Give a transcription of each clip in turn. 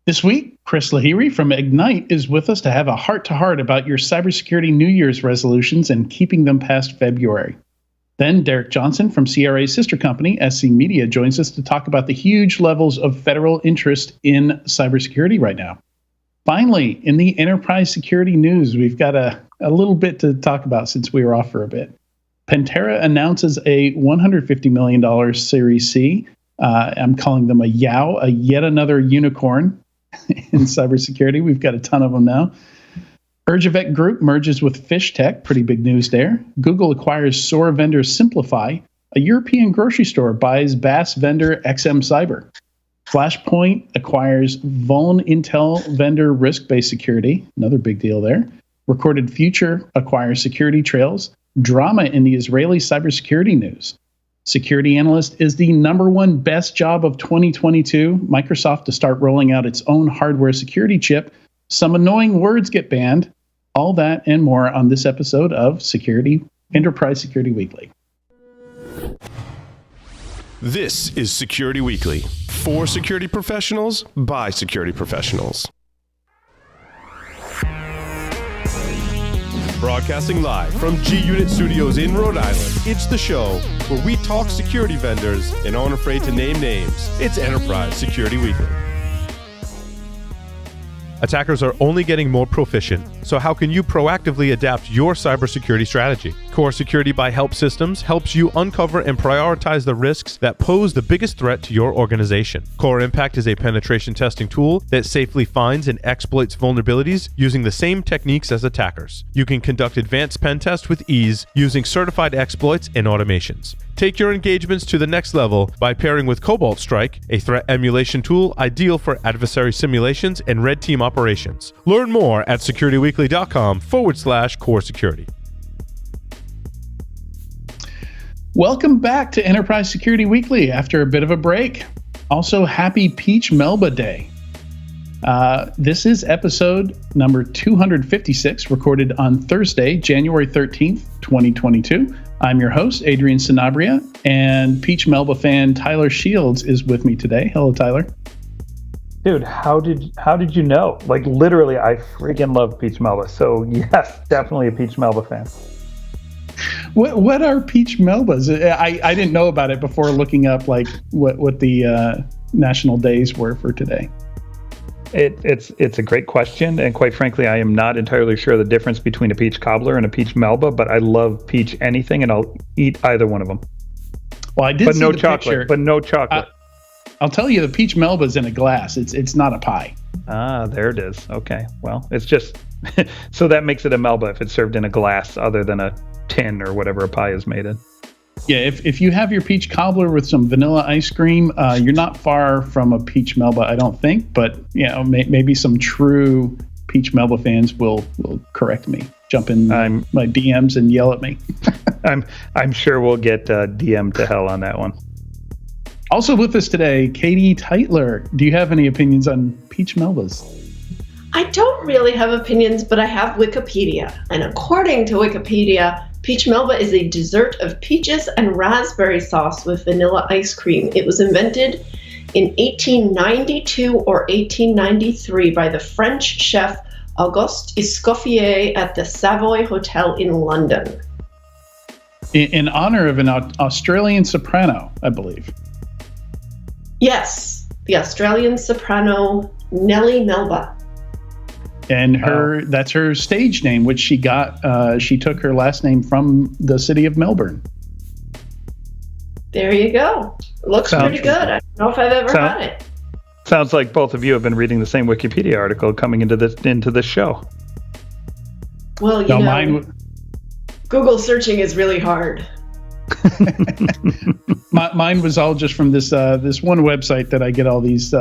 This week, Kris Lahiri from Egnyte is with us to have a heart-to-heart about your cybersecurity New Year's resolutions and keeping them past February. Then Derek Johnson from CRA's sister company, SC Media, joins us to talk about the huge levels of federal interest in cybersecurity right now. Finally, in the enterprise security news, we've got a little bit to talk about since we were off for a bit. Pantera announces a $150 million Series C. I'm calling them a yet another unicorn in cybersecurity. We've got a ton of them now. Urgevec Group merges with FishTech. Pretty big news there. Google acquires SOAR vendor Simplify. A European grocery store buys BAS vendor XM Cyber. Flashpoint acquires Vuln Intel vendor Risk-Based Security. Another big deal there. Recorded Future acquires Security Trails. Drama in the Israeli cybersecurity news. Security analyst is the #1 best job of 2022. Microsoft to start rolling out its own hardware security chip. Some annoying words get banned. All that and more on this episode of Enterprise Security Weekly. This is Security Weekly, for security professionals, by security professionals. Broadcasting live from G-Unit Studios in Rhode Island, it's the show where we talk security vendors and aren't afraid to name names. It's Enterprise Security Weekly. Attackers are only getting more proficient, so how can you proactively adapt your cybersecurity strategy? Core Security by Help Systems helps you uncover and prioritize the risks that pose the biggest threat to your organization. Core Impact is a penetration testing tool that safely finds and exploits vulnerabilities using the same techniques as attackers. You can conduct advanced pen tests with ease using certified exploits and automations. Take your engagements to the next level by pairing with Cobalt Strike, a threat emulation tool ideal for adversary simulations and red team operations. Learn more at securityweekly.com/core security. Welcome back to Enterprise Security Weekly after a bit of a break. Also, happy Peach Melba Day. This is episode number 256, recorded on Thursday, January 13th, 2022. I'm your host, Adrian Sanabria, and Peach Melba fan Tyler Shields is with me today. Hello, Tyler. Dude, how did you know? Like, literally, I freaking love Peach Melba. So, yes, definitely a Peach Melba fan. What are Peach Melbas? I didn't know about it before looking up like what the national days were for today. It's a great question, and quite frankly, I am not entirely sure the difference between a peach cobbler and a peach melba, but I love peach anything, and I'll eat either one of them. Well, I did but see no the chocolate. picture. But no chocolate. I'll tell you, the peach melba's in a glass. It's not a pie. Ah, there it is. Okay, well, it's just so that makes it a melba if it's served in a glass, other than a tin or whatever a pie is made in. Yeah, if you have your peach cobbler with some vanilla ice cream, you're not far from a peach melba, I don't think. But maybe some true peach melba fans will correct me, jump in my DMs and yell at me. I'm sure we'll get DM to hell on that one. Also with us today, Katie Teitler. Do you have any opinions on peach melbas? I don't really have opinions, but I have Wikipedia. And according to Wikipedia, peach melba is a dessert of peaches and raspberry sauce with vanilla ice cream. It was invented in 1892 or 1893 by the French chef Auguste Escoffier at the Savoy Hotel in London. In honor of an Australian soprano, I believe. Yes, the Australian soprano Nellie Melba. And that's her stage name, which she got. She took her last name from the city of Melbourne. There you go. Looks pretty good. I don't know if I've ever had it. Sounds like both of you have been reading the same Wikipedia article coming into this show. Well, you know, Google searching is really hard. Mine was all just from this one website that I get all these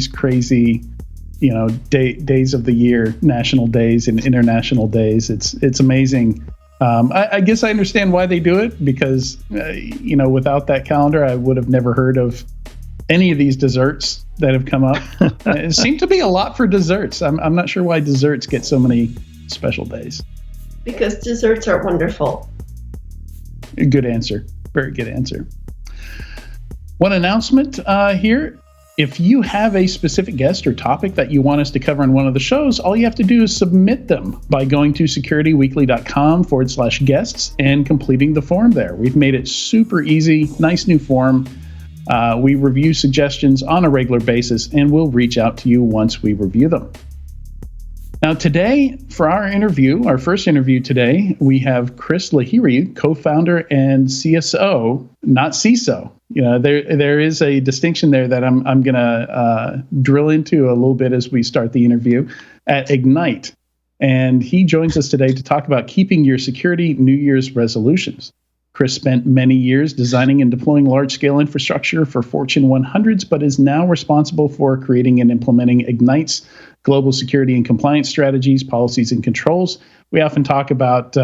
crazy, days of the year, national days and international days. It's amazing. I guess I understand why they do it, because without that calendar, I would have never heard of any of these desserts that have come up. It seemed to be a lot for desserts. I'm not sure why desserts get so many special days. Because desserts are wonderful. Good answer. Very good answer. One announcement here. If you have a specific guest or topic that you want us to cover in one of the shows, all you have to do is submit them by going to securityweekly.com/guests and completing the form there. We've made it super easy, nice new form. We review suggestions on a regular basis, and we'll reach out to you once we review them. Now today, for our interview, our first interview today, we have Kris Lahiri, co-founder and CSO, not CISO. You know, there is a distinction there that I'm going to drill into a little bit as we start the interview at Egnyte. And he joins us today to talk about keeping your security New Year's resolutions. Kris spent many years designing and deploying large-scale infrastructure for Fortune 100s, but is now responsible for creating and implementing Egnyte's global security and compliance strategies, policies, and controls. We often talk about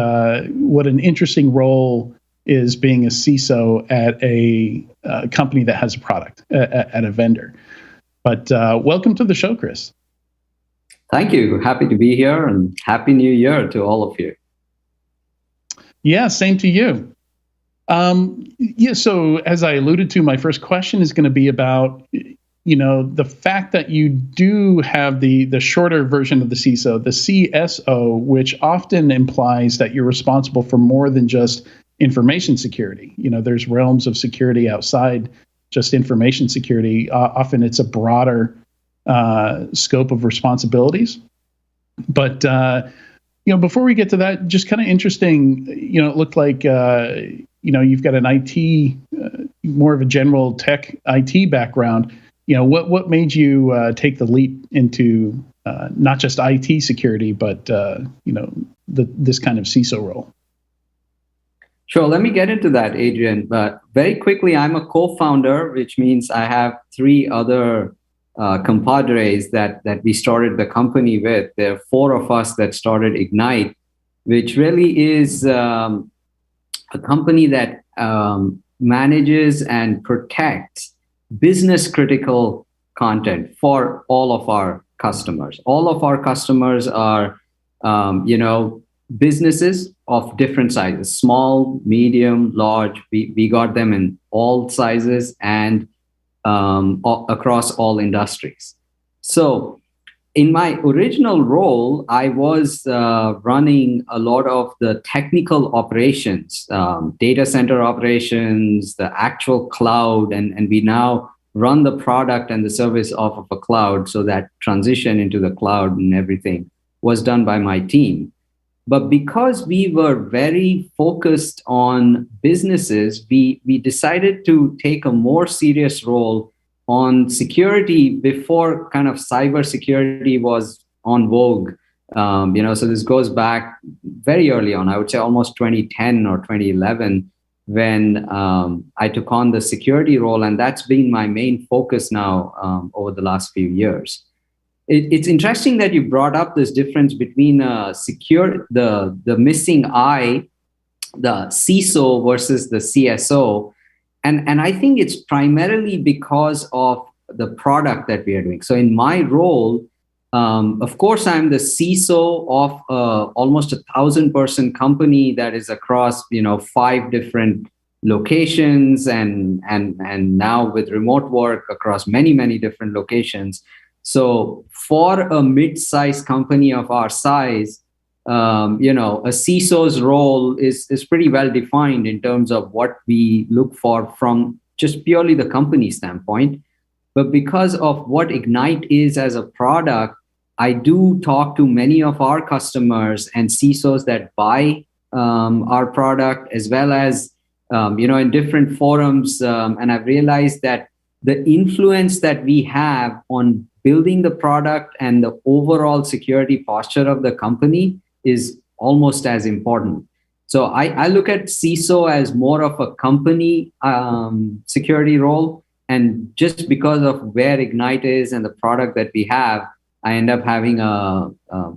what an interesting role is being a CISO at a company that has a product, at a vendor. But welcome to the show, Kris. Thank you. Happy to be here, and Happy New Year to all of you. Yeah, same to you. So as I alluded to, my first question is going to be about, you know, the fact that you do have the shorter version of the CISO, the CSO, which often implies that you're responsible for more than just information security. You know, there's realms of security outside just information security. Often it's a broader scope of responsibilities. But, you know, before we get to that, just kind of interesting, you know, it looked like, you know, you've got an IT, more of a general tech IT background. You know, what made you take the leap into not just IT security, but, you know, this kind of CISO role? Sure. Let me get into that, Adrian. But very quickly, I'm a co-founder, which means I have three other compadres that we started the company with. There are four of us that started Egnyte, which really is a company that manages and protects business critical content for all of our customers. All of our customers are, you know, businesses of different sizes, small, medium, large. We got them in all sizes and across all industries. So in my original role, I was running a lot of the technical operations, data center operations, the actual cloud, and we now run the product and the service off of a cloud. So that transition into the cloud and everything was done by my team. But because we were very focused on businesses, we decided to take a more serious role on security before kind of cybersecurity was on vogue. You know, so this goes back very early on, I would say almost 2010 or 2011, when I took on the security role. And that's been my main focus now over the last few years. It's interesting that you brought up this difference between the missing I, the CISO versus the CSO. And I think it's primarily because of the product that we are doing. So in my role, of course, I'm the CISO of almost 1,000-person company that is across, you know, 5 different locations and now with remote work across many different locations. So for a mid-sized company of our size, you know, a CISO's role is pretty well defined in terms of what we look for from just purely the company standpoint. But because of what Egnyte is as a product, I do talk to many of our customers and CISOs that buy our product, as well as, you know, in different forums. And I've realized that the influence that we have on building the product and the overall security posture of the company is almost as important. So I look at CISO as more of a company security role. And just because of where Egnyte is and the product that we have, I end up having a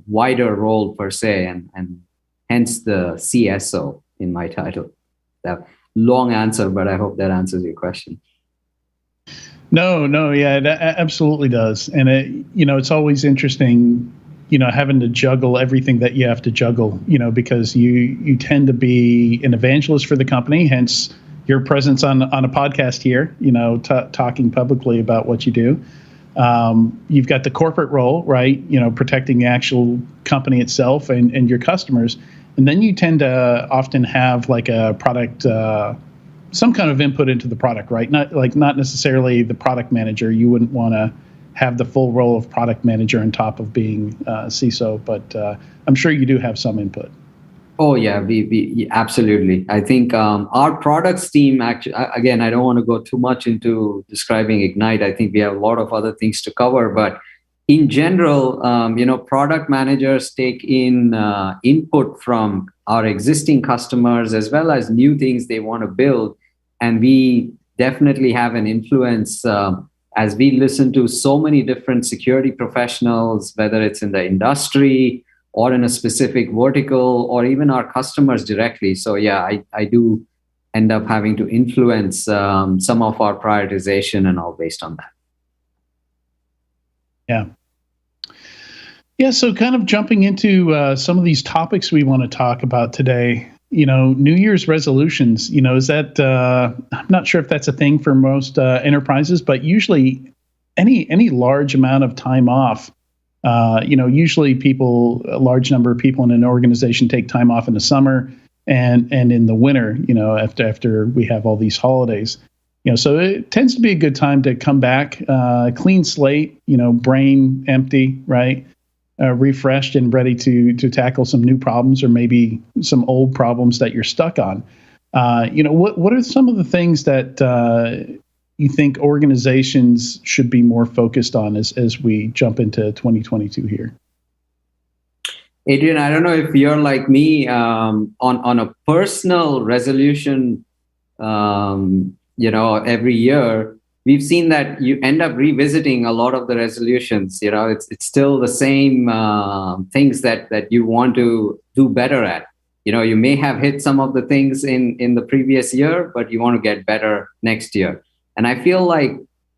wider role per se, and hence the CSO in my title. That long answer, but I hope that answers your question. No, yeah, it absolutely does. And it's always interesting, having to juggle everything that you have to juggle, because you tend to be an evangelist for the company, hence, your presence on a podcast here, talking publicly about what you do. You've got the corporate role, right? Protecting the actual company itself and your customers. And then you tend to often have like a product, some kind of input into the product, right? Not necessarily the product manager. You wouldn't want to have the full role of product manager on top of being CISO, but I'm sure you do have some input. Oh yeah, we absolutely. I think our products team actually. Again, I don't want to go too much into describing Egnyte. I think we have a lot of other things to cover, but in general, product managers take in input from our existing customers as well as new things they want to build, and we definitely have an influence as we listen to so many different security professionals, whether it's in the industry or in a specific vertical, or even our customers directly. So yeah, I do end up having to influence some of our prioritization and all based on that. Yeah. Yeah, so kind of jumping into some of these topics we want to talk about today, New Year's resolutions, is that, I'm not sure if that's a thing for most enterprises, but usually any large amount of time off, usually a large number of people in an organization take time off in the summer and in the winter, after we have all these holidays, so it tends to be a good time to come back, clean slate, brain empty, right? Refreshed and ready to tackle some new problems or maybe some old problems that you're stuck on. What are some of the things that you think organizations should be more focused on as we jump into 2022 here? Adrian, I don't know if you're like me on a personal resolution, every year, we've seen that you end up revisiting a lot of the resolutions. It's still the same things that you want to do better at. You may have hit some of the things in the previous year, but you want to get better next year. And I feel like,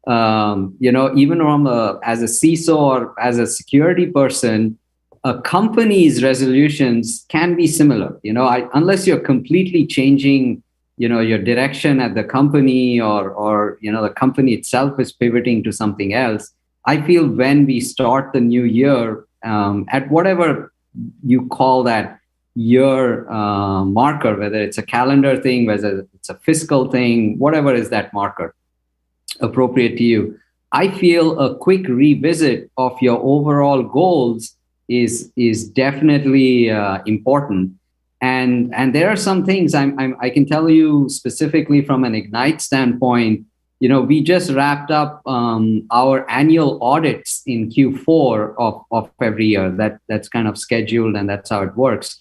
even as a CISO or as a security person, a company's resolutions can be similar. Unless you're completely changing, your direction at the company or the company itself is pivoting to something else. I feel when we start the new year, at whatever you call that year marker, whether it's a calendar thing, whether it's a fiscal thing, whatever is that marker appropriate to you, I feel a quick revisit of your overall goals is definitely important. And there are some things I can tell you specifically from an Egnyte standpoint. We just wrapped up our annual audits in Q4 of every year. That's kind of scheduled, and that's how it works.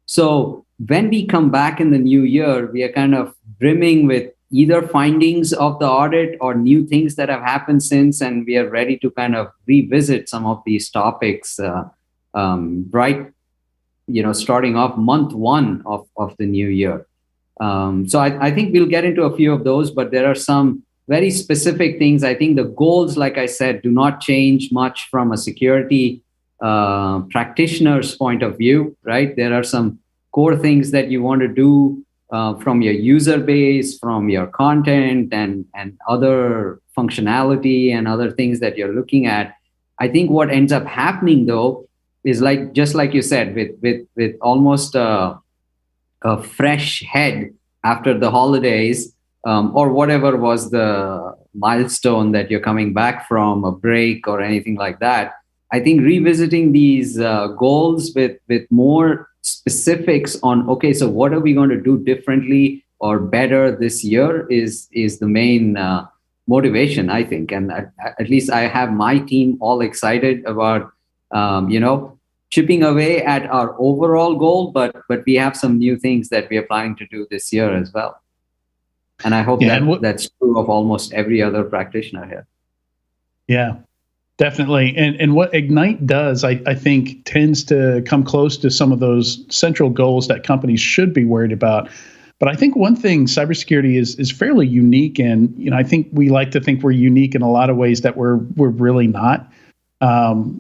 So when we come back in the new year, we are kind of brimming with either findings of the audit or new things that have happened since, and we are ready to kind of revisit some of these topics, starting off month one of the new year. So I think we'll get into a few of those, but there are some very specific things. I think the goals, like I said, do not change much from a security practitioner's point of view, right? There are some core things that you want to do from your user base, from your content and other functionality and other things that you're looking at. I think what ends up happening though is just like you said, with almost a fresh head after the holidays, or whatever was the milestone that you're coming back from, a break or anything like that. I think revisiting these goals with more specifics on, okay, so what are we going to do differently or better this year is the main motivation, I think. And at least I have my team all excited about, chipping away at our overall goal, but we have some new things that we are planning to do this year as well. And I hope that's true of almost every other practitioner here. Yeah, definitely. And what Egnyte does, I think, tends to come close to some of those central goals that companies should be worried about. But I think one thing cybersecurity is fairly unique, and I think we like to think we're unique in a lot of ways that we're really not.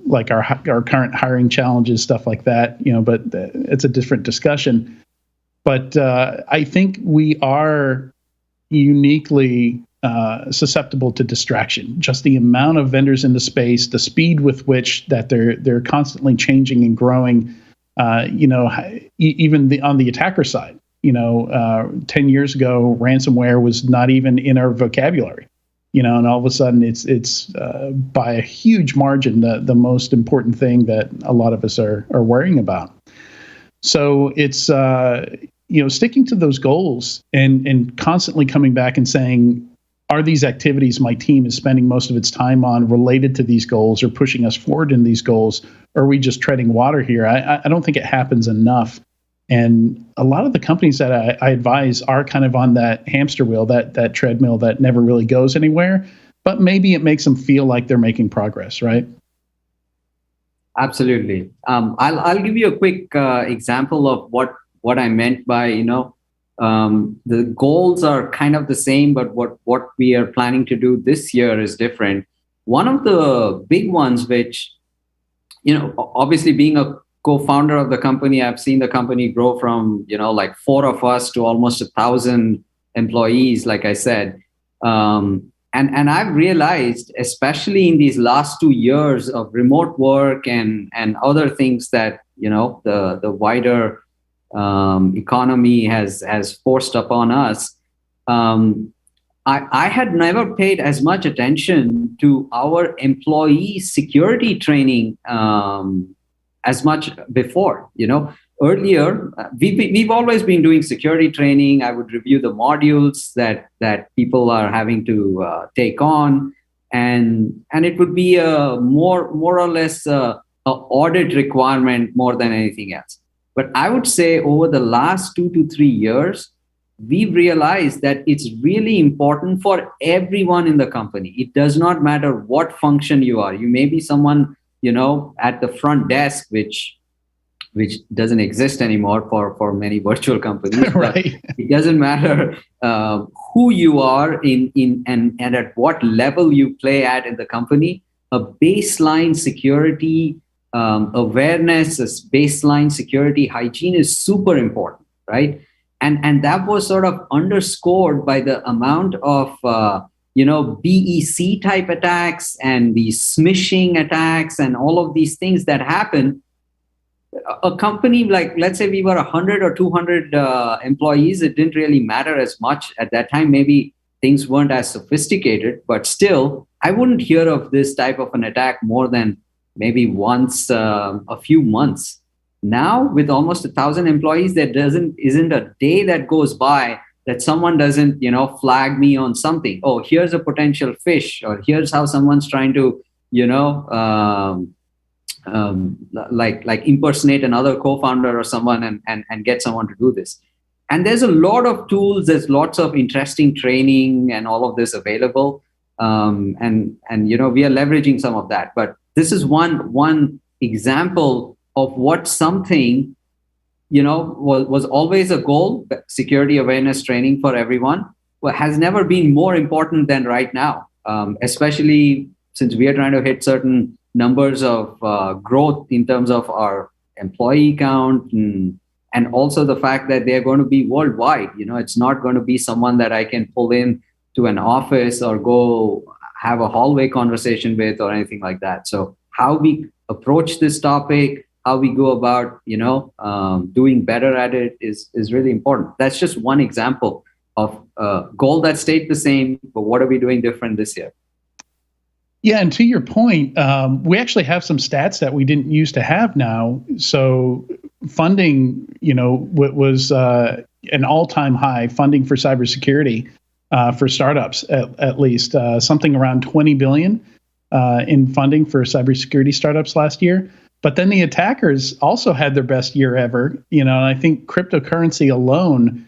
Like our current hiring challenges, stuff like that, but it's a different discussion. But I think we are uniquely susceptible to distraction. Just the amount of vendors in the space, the speed with which that they're constantly changing and growing. Even on the attacker side, 10 years ago, ransomware was not even in our vocabulary. And all of a sudden, it's by a huge margin the most important thing that a lot of us are worrying about. So it's sticking to those goals and constantly coming back and saying, are these activities my team is spending most of its time on related to these goals or pushing us forward in these goals? Or are we just treading water here? I don't think it happens enough. And a lot of the companies that I advise are kind of on that hamster wheel, that treadmill that never really goes anywhere, but maybe it makes them feel like they're making progress, right? Absolutely. I'll give you a quick example of what I meant by, the goals are kind of the same, but what we are planning to do this year is different. One of the big ones, which, obviously being a co-founder of the company, I've seen the company grow from, like 4 of us to almost 1,000 employees, like I said. And I've realized, especially in these last 2 years of remote work and other things that, the wider economy has forced upon us, I had never paid as much attention to our employee security training as much before. Earlier, we've always been doing security training. I would review the modules that people are having to take on, and it would be a more or less a audit requirement more than anything else. But I would say over the last 2 to 3 years, we've realized that it's really important for everyone in the company. It does not matter what function you are. You may be someone, at the front desk, which doesn't exist anymore for many virtual companies. Right. It doesn't matter who you are and at what level you play at in the company. A baseline security awareness, a baseline security hygiene is super important, right? And that was sort of underscored by the amount of BEC type attacks and the smishing attacks and all of these things that happen. A company like, let's say we were 100 or 200 employees, it didn't really matter as much at that time. Maybe things weren't as sophisticated, but still, I wouldn't hear of this type of an attack more than maybe once a few months. Now, with almost 1,000 employees, there isn't a day that goes by that someone doesn't, flag me on something. Oh, here's a potential fish, or here's how someone's trying to, like impersonate another co-founder or someone and get someone to do this. And there's a lot of tools. There's lots of interesting training and all of this available. And we are leveraging some of that. But this is one example of what something, was always a goal. Security awareness training for everyone has never been more important than right now, especially since we are trying to hit certain numbers of growth in terms of our employee count and also the fact that they're going to be worldwide. It's not going to be someone that I can pull in to an office or go have a hallway conversation with or anything like that. So how we approach this topic, how we go about, doing better at it is really important. That's just one example of a goal that stayed the same, but what are we doing different this year? Yeah, and to your point, we actually have some stats that we didn't used to have now. So funding, was an all-time high funding for cybersecurity for startups, at least something around $20 billion in funding for cybersecurity startups last year. But then the attackers also had their best year ever. And I think cryptocurrency alone,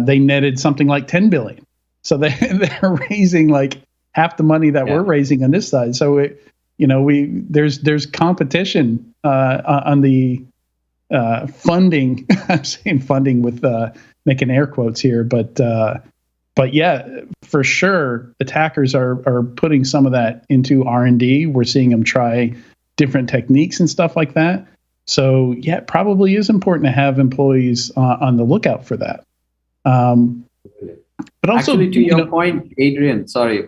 they netted something like 10 billion. So they're raising like half the money that we're raising on this side. So there's competition on the funding. I'm saying funding with making air quotes here, but yeah, for sure, attackers are putting some of that into R&D. We're seeing them try different techniques and stuff like that. So yeah, it probably is important to have employees on the lookout for that. But also, actually, to your point, Adrian, sorry,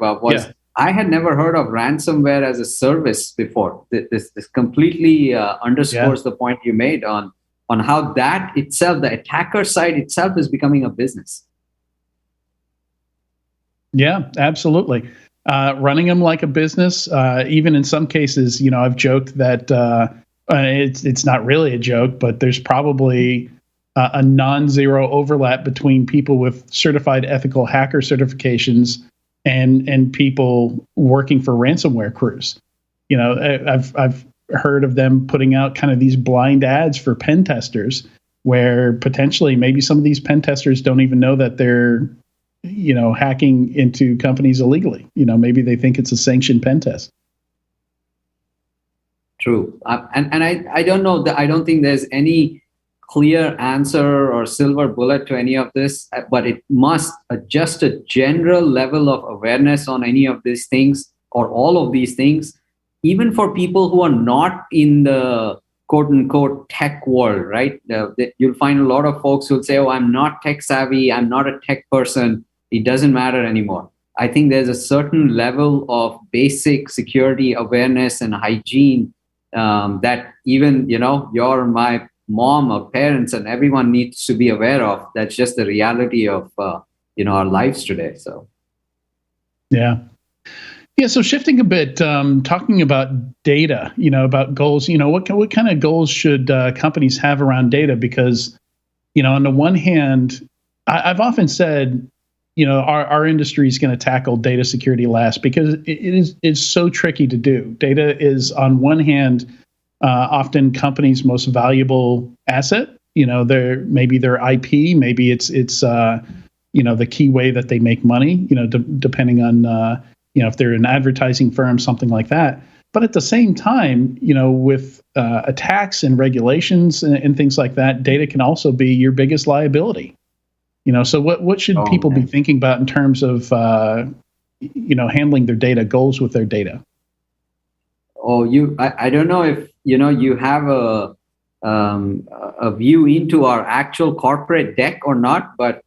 I had never heard of ransomware as a service before. This completely underscores the point you made on how that itself, the attacker side itself, is becoming a business. Yeah, absolutely. Running them like a business, even in some cases, I've joked that it's not really a joke, but there's probably a non-zero overlap between people with certified ethical hacker certifications and people working for ransomware crews. I've heard of them putting out kind of these blind ads for pen testers, where potentially maybe some of these pen testers don't even know that they're hacking into companies illegally. Maybe they think it's a sanctioned pen test. True. And I don't know, I don't think there's any clear answer or silver bullet to any of this, but it must adjust a general level of awareness on any of these things or all of these things, even for people who are not in the quote unquote tech world, right? You'll find a lot of folks who'll say, oh, I'm not tech savvy, I'm not a tech person, it doesn't matter anymore. I think there's a certain level of basic security awareness and hygiene that even, you're my mom or parents and everyone needs to be aware of. That's just the reality of, our lives today. So. Yeah. So shifting a bit, talking about data, about goals, what kind of goals should companies have around data? Because, on the one hand, I've often said, our industry is going to tackle data security last because it's so tricky to do. Data is, on one hand, often companies' most valuable asset. Maybe their IP, maybe it's the key way that they make money. Depending on if they're an advertising firm, something like that. But at the same time, with attacks and regulations and things like that, data can also be your biggest liability. So what should people be thinking about in terms of handling their data, goals with their data? I don't know if you have a view into our actual corporate deck or not, but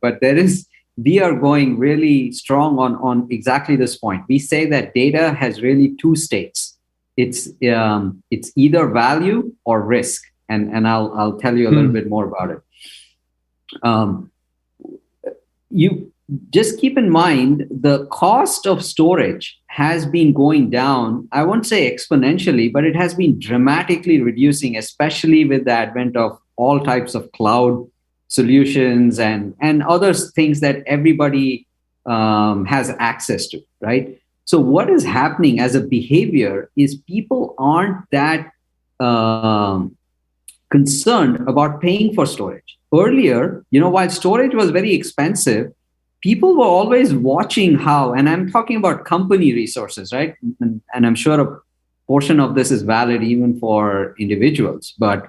we are going really strong on exactly this point. We say that data has really two states. It's either value or risk, and I'll tell you a little bit more about it. You just keep in mind the cost of storage has been going down. I won't say exponentially, but it has been dramatically reducing, especially with the advent of all types of cloud solutions and other things that everybody has access to, right? So what is happening as a behavior is people aren't that concerned about paying for storage. Earlier, while storage was very expensive, people were always watching how, and I'm talking about company resources, right? And I'm sure a portion of this is valid even for individuals. But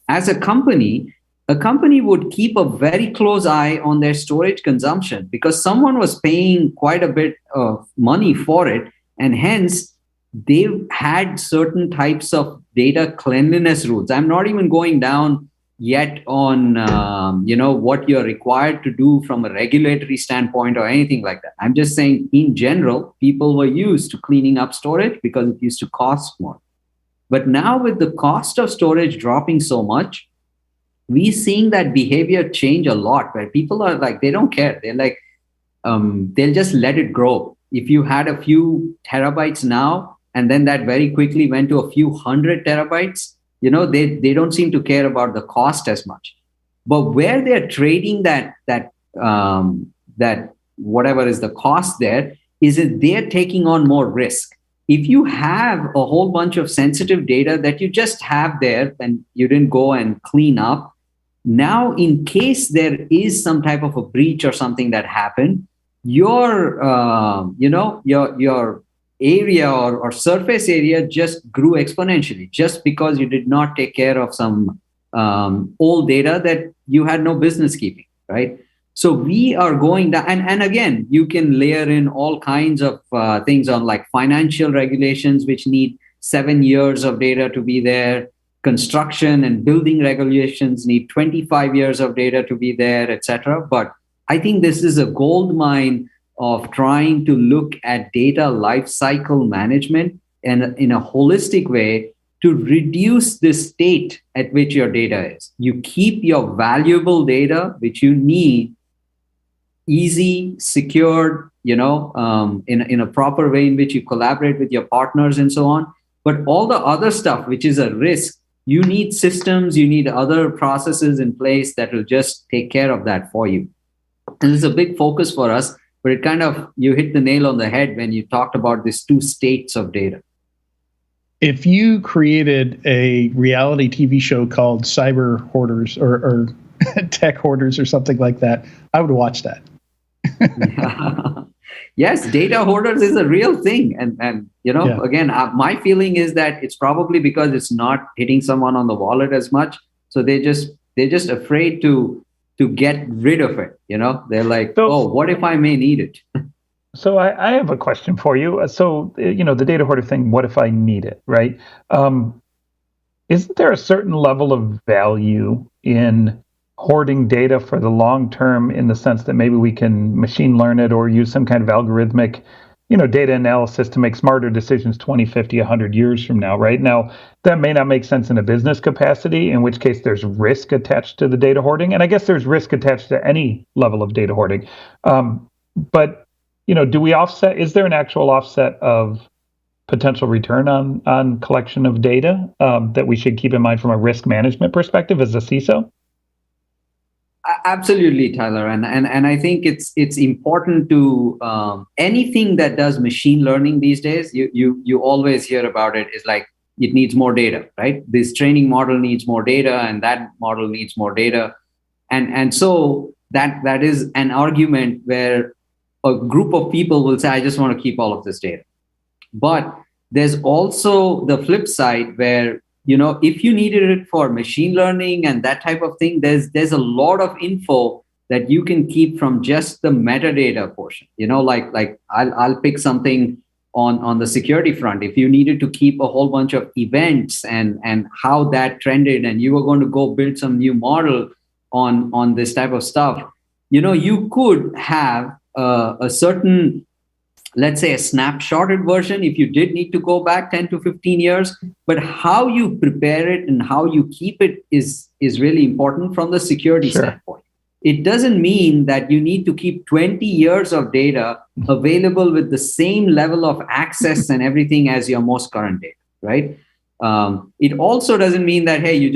as a company would keep a very close eye on their storage consumption because someone was paying quite a bit of money for it. And hence, they had certain types of data cleanliness rules. I'm not even going down yet on what you're required to do from a regulatory standpoint or anything like that. I'm just saying in general, people were used to cleaning up storage because it used to cost more. But now with the cost of storage dropping so much, we're seeing that behavior change a lot, where people are like, they don't care. They're like, they'll just let it grow. If you had a few terabytes now, and then that very quickly went to a few hundred terabytes, they don't seem to care about the cost as much. But where they're trading that whatever is the cost there, is that they're taking on more risk. If you have a whole bunch of sensitive data that you just have there and you didn't go and clean up, now in case there is some type of a breach or something that happened, your area or surface area just grew exponentially just because you did not take care of some old data that you had no business keeping, right? So we are going down, and again, you can layer in all kinds of things on like financial regulations, which need 7 years of data to be there. Construction and building regulations need 25 years of data to be there, etc. But I think this is a gold mine of trying to look at data lifecycle management and in a holistic way to reduce the state at which your data is. You keep your valuable data, which you need, easy, secured, in a proper way in which you collaborate with your partners and so on. But all the other stuff, which is a risk, you need systems, you need other processes in place that will just take care of that for you. And it's a big focus for us, but it kind of, you hit the nail on the head when you talked about these two states of data. If you created a reality TV show called Cyber Hoarders or Tech Hoarders or something like that, I would watch that. Yes, data hoarders is a real thing. And again, my feeling is that it's probably because it's not hitting someone on the wallet as much. So they're just afraid to get rid of it. They're like, what if I may need it? So I have a question for you. So, the data hoarder thing, what if I need it, right? Isn't there a certain level of value in hoarding data for the long term, in the sense that maybe we can machine learn it or use some kind of algorithmic, data analysis to make smarter decisions 20, 50, 100 years from now, right? Now, that may not make sense in a business capacity, in which case there's risk attached to the data hoarding. And I guess there's risk attached to any level of data hoarding. But do we offset? Is there an actual offset of potential return on collection of data that we should keep in mind from a risk management perspective as a CISO? Absolutely, Tyler, and I think it's important to anything that does machine learning these days. You always hear about it. Is like it needs more data, right? This training model needs more data, and that model needs more data, and so that is an argument where a group of people will say, I just want to keep all of this data. But there's also the flip side where, if you needed it for machine learning and that type of thing, there's a lot of info that you can keep from just the metadata portion. Like I'll pick something on the security front. If you needed to keep a whole bunch of events and how that trended, and you were going to go build some new model on this type of stuff, you could have a certain, let's say, a snapshotted version if you did need to go back 10 to 15 years. But how you prepare it and how you keep it is really important from the security standpoint. It doesn't mean that you need to keep 20 years of data available with the same level of access and everything as your most current data, right? It also doesn't mean that, hey, you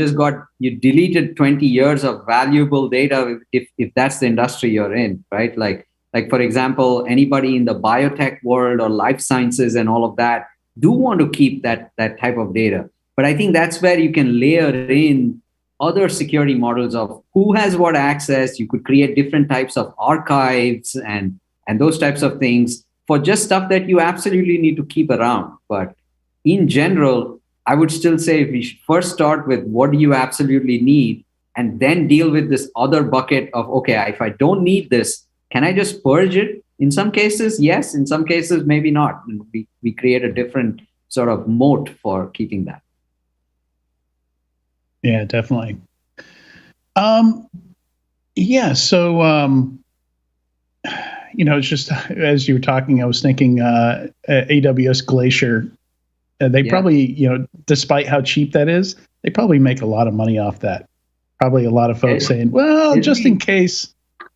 deleted 20 years of valuable data if that's the industry you're in, right? Like, for example, anybody in the biotech world or life sciences and all of that do want to keep that type of data. But I think that's where you can layer in other security models of who has what access. You could create different types of archives and those types of things for just stuff that you absolutely need to keep around. But in general, I would still say we should first start with what do you absolutely need, and then deal with this other bucket of, okay, if I don't need this, can I just purge it? In some cases, yes. In some cases, maybe not. We create a different sort of moat for keeping that. Yeah, definitely. So, it's just, as you were talking, I was thinking AWS Glacier, they probably, despite how cheap that is, they probably make a lot of money off that. Probably a lot of folks saying, well, just in case.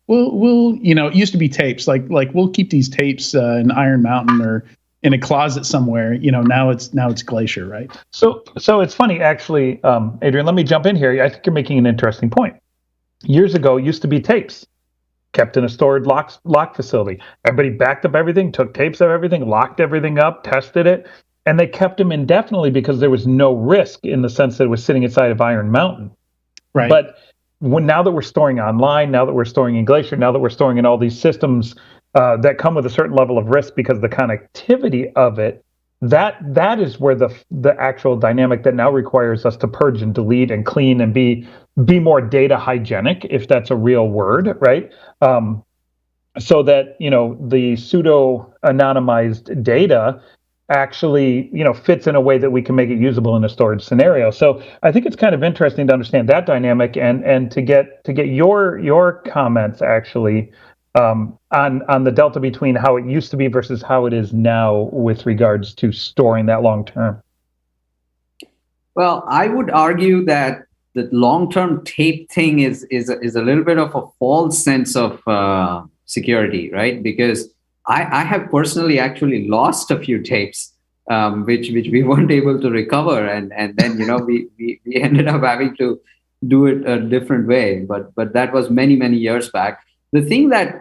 We'll it used to be tapes, like we'll keep these tapes in Iron Mountain or in a closet somewhere. Now it's Glacier, right? So it's funny, actually, Adrian. Let me jump in here. I think you're making an interesting point. Years ago, it used to be tapes kept in a stored lock facility. Everybody backed up everything, took tapes of everything, locked everything up, tested it, and they kept them indefinitely because there was no risk in the sense that it was sitting inside of Iron Mountain. Right. But now that we're storing online, now that we're storing in Glacier, now that we're storing in all these systems that come with a certain level of risk because of the connectivity of it, that is where the actual dynamic that now requires us to purge and delete and clean and be more data hygienic, if that's a real word, right? So that the pseudo anonymized data actually, fits in a way that we can make it usable in a storage scenario. So I think it's kind of interesting to understand that dynamic and to get your comments actually on the delta between how it used to be versus how it is now with regards to storing that long term. Well, I would argue that the long-term tape thing is a little bit of a false sense of security, right? Because I have personally actually lost a few tapes, which we weren't able to recover, and then we ended up having to do it a different way. But that was many years back. The thing that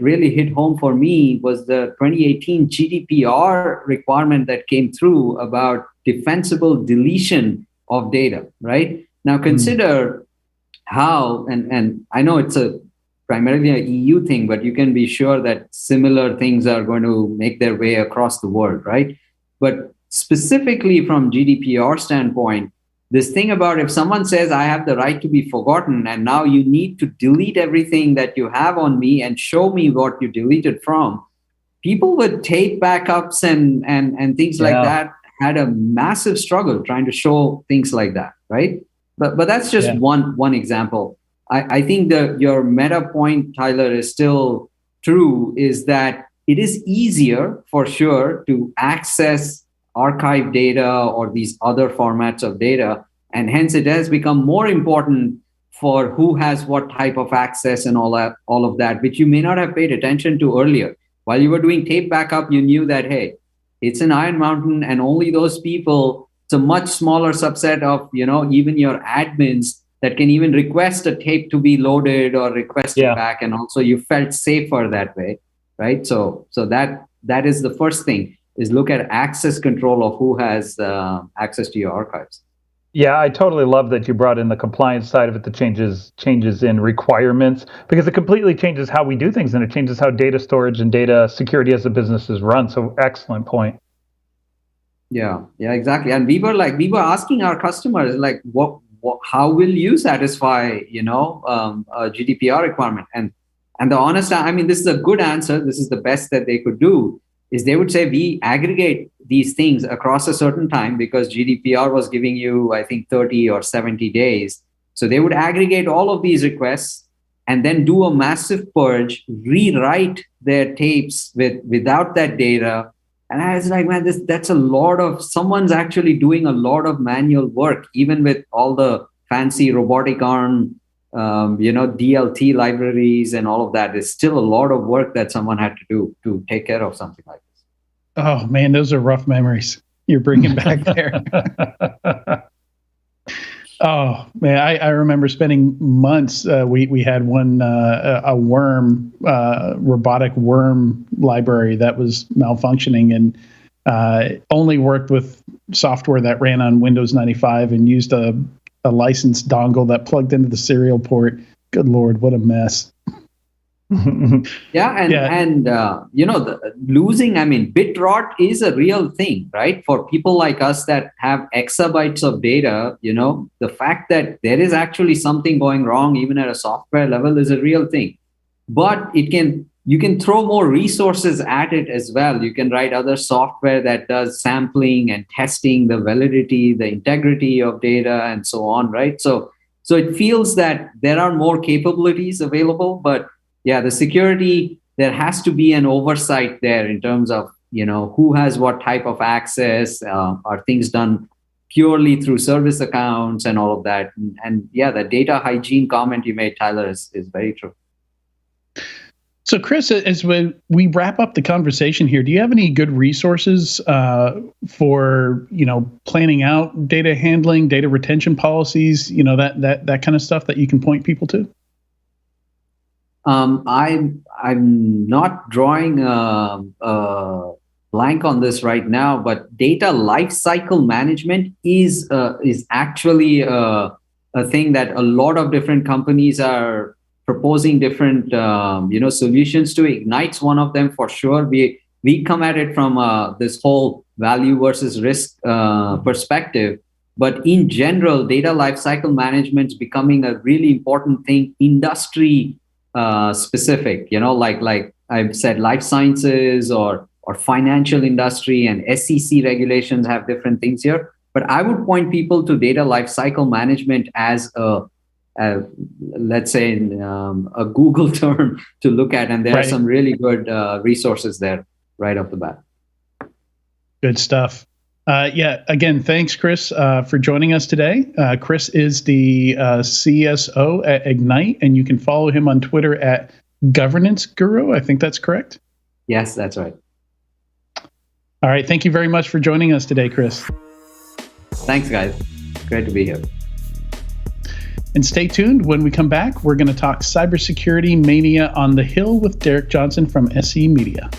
really hit home for me was the 2018 GDPR requirement that came through about defensible deletion of data. Right now, consider how, and I know it's primarily an EU thing, but you can be sure that similar things are going to make their way across the world, right? But specifically from GDPR standpoint, this thing about if someone says, I have the right to be forgotten, and now you need to delete everything that you have on me and show me what you deleted from, people with tape backups and things like that had a massive struggle trying to show things like that, right? But that's just one example. I think your meta point, Tyler, is still true, is that it is easier for sure to access archive data or these other formats of data. And hence it has become more important for who has what type of access and all of that, which you may not have paid attention to earlier. While you were doing tape backup, you knew that, hey, it's an Iron Mountain and only those people, it's a much smaller subset of, even your admins that can even request a tape to be loaded or request it back. And also you felt safer that way, right? So that is the first thing, is look at access control of who has access to your archives. Yeah, I totally love that you brought in the compliance side of it, the changes in requirements, because it completely changes how we do things, and it changes how data storage and data security as a business is run. So excellent point. Yeah, exactly. And we were asking our customers, like, how will you satisfy, a GDPR requirement? And the honest, this is a good answer. This is the best that they could do, is they would say, we aggregate these things across a certain time, because GDPR was giving you, I think, 30 or 70 days. So they would aggregate all of these requests and then do a massive purge, rewrite their tapes without that data. And I was like, man, that's a lot of, someone's actually doing a lot of manual work, even with all the fancy robotic arm, DLT libraries and all of that. There's still a lot of work that someone had to do to take care of something like this. Oh man, those are rough memories you're bringing back there. Oh man, I remember spending months. We had one a worm robotic worm library that was malfunctioning and only worked with software that ran on Windows 95 and used a licensed dongle that plugged into the serial port. Good Lord, what a mess. Losing, bit rot is a real thing, right? For people like us that have exabytes of data, the fact that there is actually something going wrong, even at a software level, is a real thing. But you can throw more resources at it as well. You can write other software that does sampling and testing the validity, the integrity of data, and so on, right? So it feels that there are more capabilities available, but the security, there has to be an oversight there in terms of, who has what type of access, are things done purely through service accounts and all of that. And the data hygiene comment you made, Tyler, is very true. So Kris, as we wrap up the conversation here, do you have any good resources for, planning out data handling, data retention policies, that kind of stuff that you can point people to? I'm not drawing a blank on this right now, but data lifecycle management is actually a thing that a lot of different companies are proposing different solutions to. Egnyte's one of them for sure. We come at it from this whole value versus risk perspective. But in general, data lifecycle management is becoming a really important thing, industry specific, like I've said, life sciences or or financial industry and SEC regulations have different things here. But I would point people to data lifecycle management as let's say, a Google term to look at. And there are some really good resources there right off the bat. Good stuff. Again, thanks, Kris, for joining us today. Kris is the CSO at Egnyte, and you can follow him on Twitter at Governance Guru. I think that's correct. Yes, that's right. All right. Thank you very much for joining us today, Kris. Thanks, guys. Great to be here. And stay tuned. When we come back, we're going to talk cybersecurity mania on the Hill with Derek Johnson from SE Media.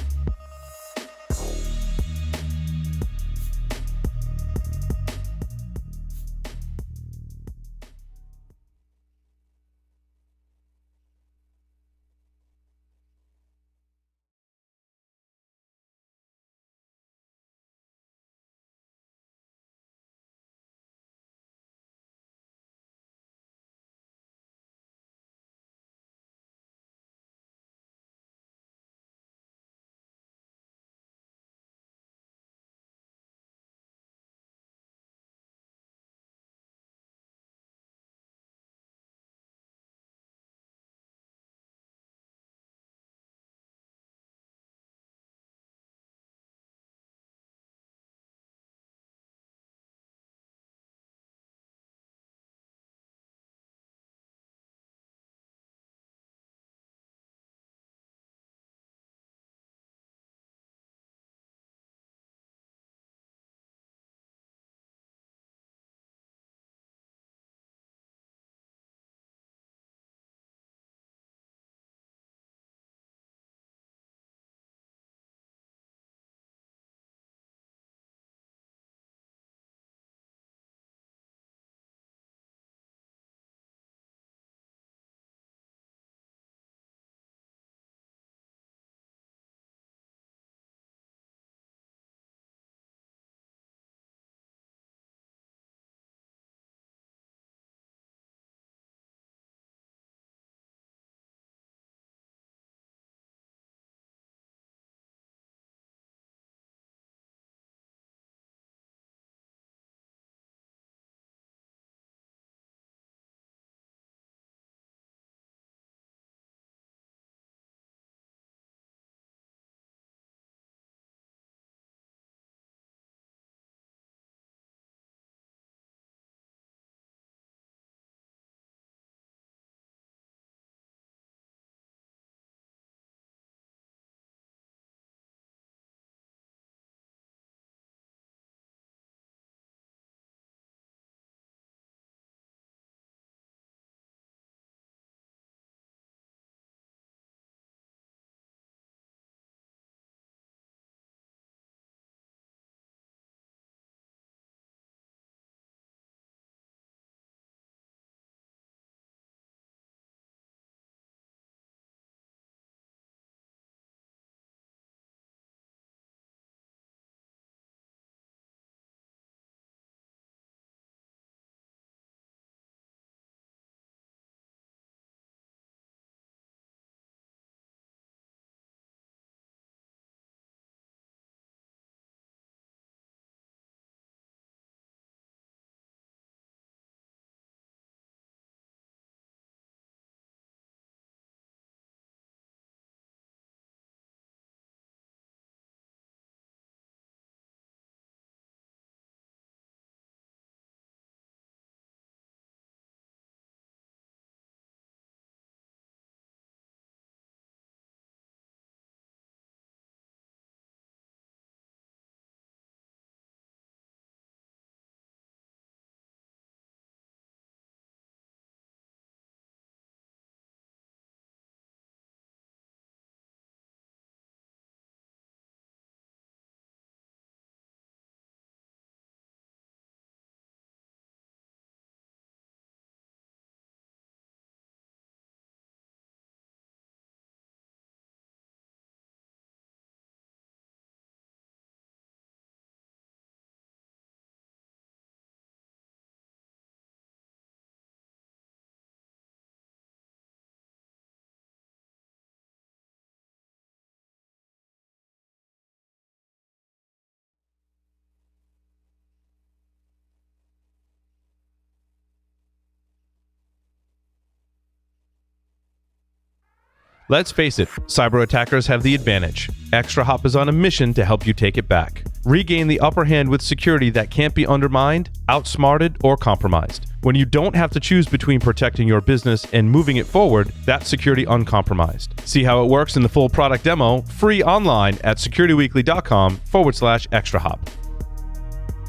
Let's face it, cyber attackers have the advantage. ExtraHop is on a mission to help you take it back. Regain the upper hand with security that can't be undermined, outsmarted, or compromised. When you don't have to choose between protecting your business and moving it forward, that's security uncompromised. See how it works in the full product demo, free online at securityweekly.com/ExtraHop.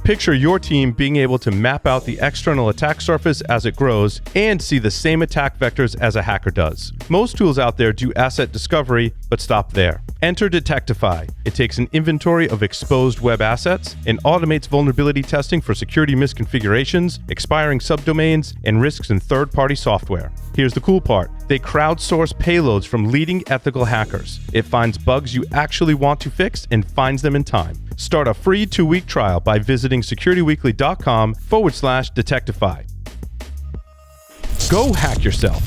Picture your team being able to map out the external attack surface as it grows and see the same attack vectors as a hacker does. Most tools out there do asset discovery, but stop there. Enter Detectify. It takes an inventory of exposed web assets and automates vulnerability testing for security misconfigurations, expiring subdomains, and risks in third-party software. Here's the cool part. They crowdsource payloads from leading ethical hackers. It finds bugs you actually want to fix and finds them in time. Start a free 2-week trial by visiting securityweekly.com/Detectify. Go hack yourself.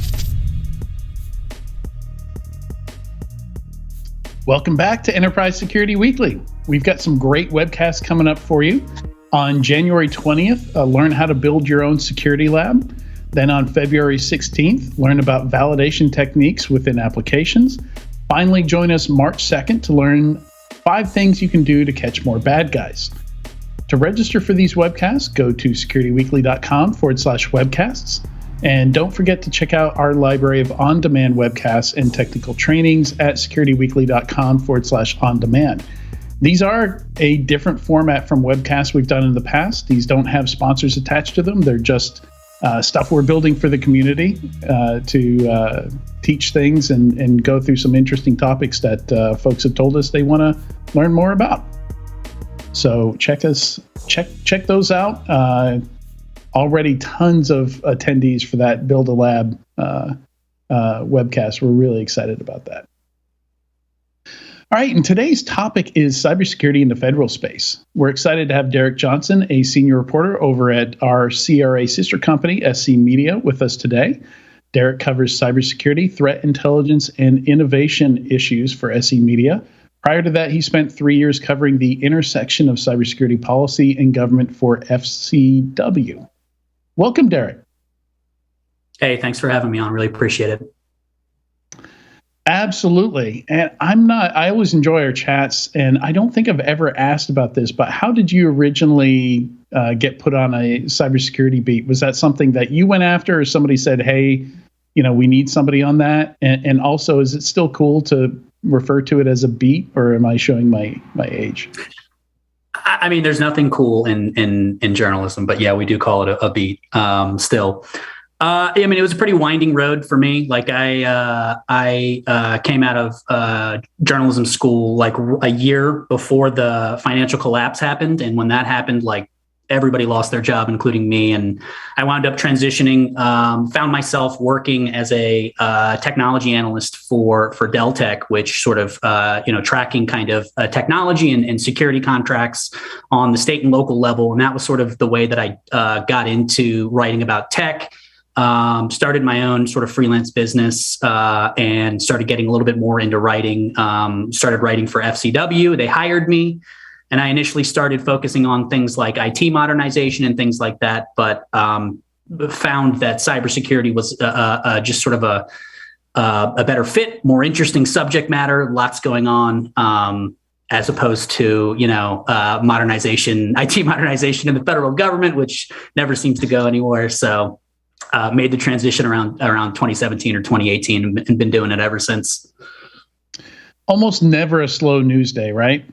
Welcome back to Enterprise Security Weekly. We've got some great webcasts coming up for you. On January 20th, learn how to build your own security lab. Then on February 16th, learn about validation techniques within applications. Finally, join us March 2nd to learn 5 things you can do to catch more bad guys. To register for these webcasts, go to securityweekly.com/webcasts. And don't forget to check out our library of on-demand webcasts and technical trainings at securityweekly.com/on-demand. These are a different format from webcasts we've done in the past. These don't have sponsors attached to them. They're just stuff we're building for the community to teach things and go through some interesting topics that folks have told us they want to learn more about. So check those out. Already tons of attendees for that Build a Lab webcast. We're really excited about that. All right, and today's topic is cybersecurity in the federal space. We're excited to have Derek Johnson, a senior reporter over at our CRA sister company, SC Media, with us today. Derek covers cybersecurity, threat intelligence, and innovation issues for SC Media. Prior to that, he spent 3 years covering the intersection of cybersecurity policy and government for FCW. Welcome, Derek. Hey, thanks for having me on. Really appreciate it. Absolutely. And I always enjoy our chats, and I don't think I've ever asked about this, but how did you originally get put on a cybersecurity beat? Was that something that you went after, or somebody said, hey, we need somebody on that? And also, is it still cool to refer to it as a beat, or am I showing my age? I mean, there's nothing cool in journalism, but yeah, we do call it a beat still. I mean, it was a pretty winding road for me. Like I came out of journalism school like a year before the financial collapse happened. And when that happened, like everybody lost their job, including me. And I wound up transitioning, found myself working as a technology analyst for Dell Tech, which sort of, tracking kind of technology and security contracts on the state and local level. And that was sort of the way that I got into writing about tech. Started my own sort of freelance business and started getting a little bit more into writing, started writing for FCW. They hired me, and I initially started focusing on things like IT modernization and things like that, but found that cybersecurity was just sort of a better fit, more interesting subject matter, lots going on, as opposed to, modernization, IT modernization in the federal government, which never seems to go anywhere. So made the transition around 2017 or 2018 and been doing it ever since. Almost never a slow news day, right?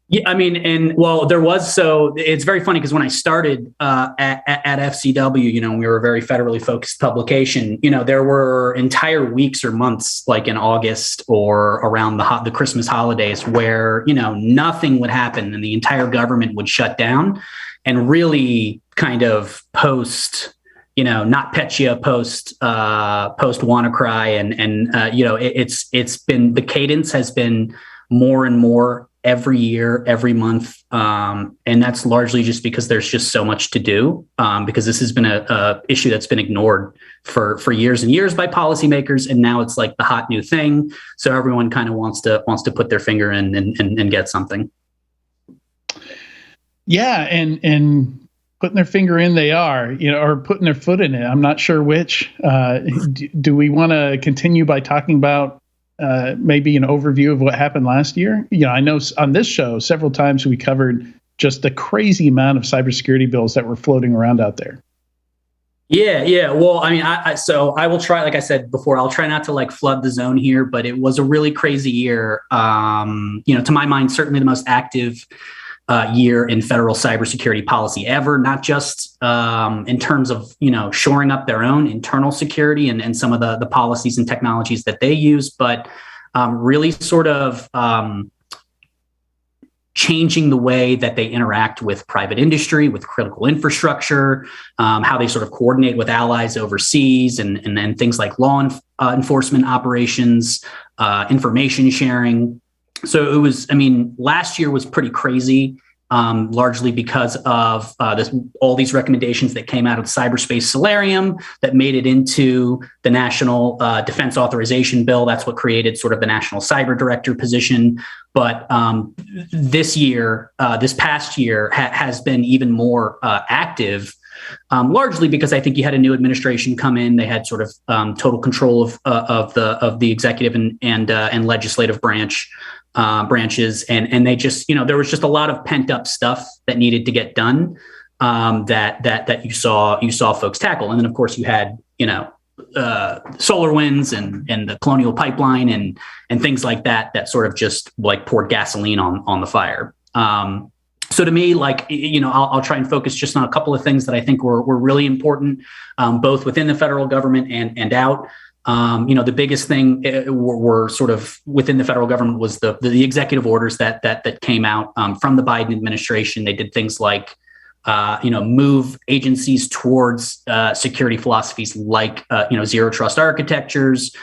Yeah, I mean, there was, so it's very funny because when I started at FCW, we were a very federally focused publication. There were entire weeks or months, like in August or around the Christmas holidays, where nothing would happen and the entire government would shut down. And really kind of post, NotPetya, post WannaCry, and it's been, the cadence has been more and more every year, every month, and that's largely just because there's just so much to do. Because this has been a issue that's been ignored for years and years by policymakers, and now it's like the hot new thing. So everyone kind of wants to put their finger in and get something. Yeah, and putting their finger in, they are, or putting their foot in it. I'm not sure which. Do we want to continue by talking about maybe an overview of what happened last year? I know on this show several times we covered just the crazy amount of cybersecurity bills that were floating around out there. Yeah. Well, I mean, so I will try, like I said before, I'll try not to like flood the zone here, but it was a really crazy year. To my mind, certainly the most active year in federal cybersecurity policy ever, not just in terms of, shoring up their own internal security and some of the policies and technologies that they use, but really sort of changing the way that they interact with private industry, with critical infrastructure, how they sort of coordinate with allies overseas, and then things like law enforcement operations, information sharing. So it was, last year was pretty crazy, largely because of all these recommendations that came out of the cyberspace solarium that made it into the National Defense Authorization Bill. That's what created sort of the National Cyber Director position. But this past year has been even more active, largely because I think you had a new administration come in. They had sort of total control of the executive and legislative branches, and they just, there was just a lot of pent up stuff that needed to get done that you saw folks tackle. And then of course you had, SolarWinds and the Colonial Pipeline and things like that sort of just like poured gasoline on the fire. So to me, I'll try and focus just on a couple of things that I think were really important, both within the federal government and out. The biggest thing were sort of within the federal government was the executive orders that came out from the Biden administration. They did things like, move agencies towards security philosophies like, zero trust architectures,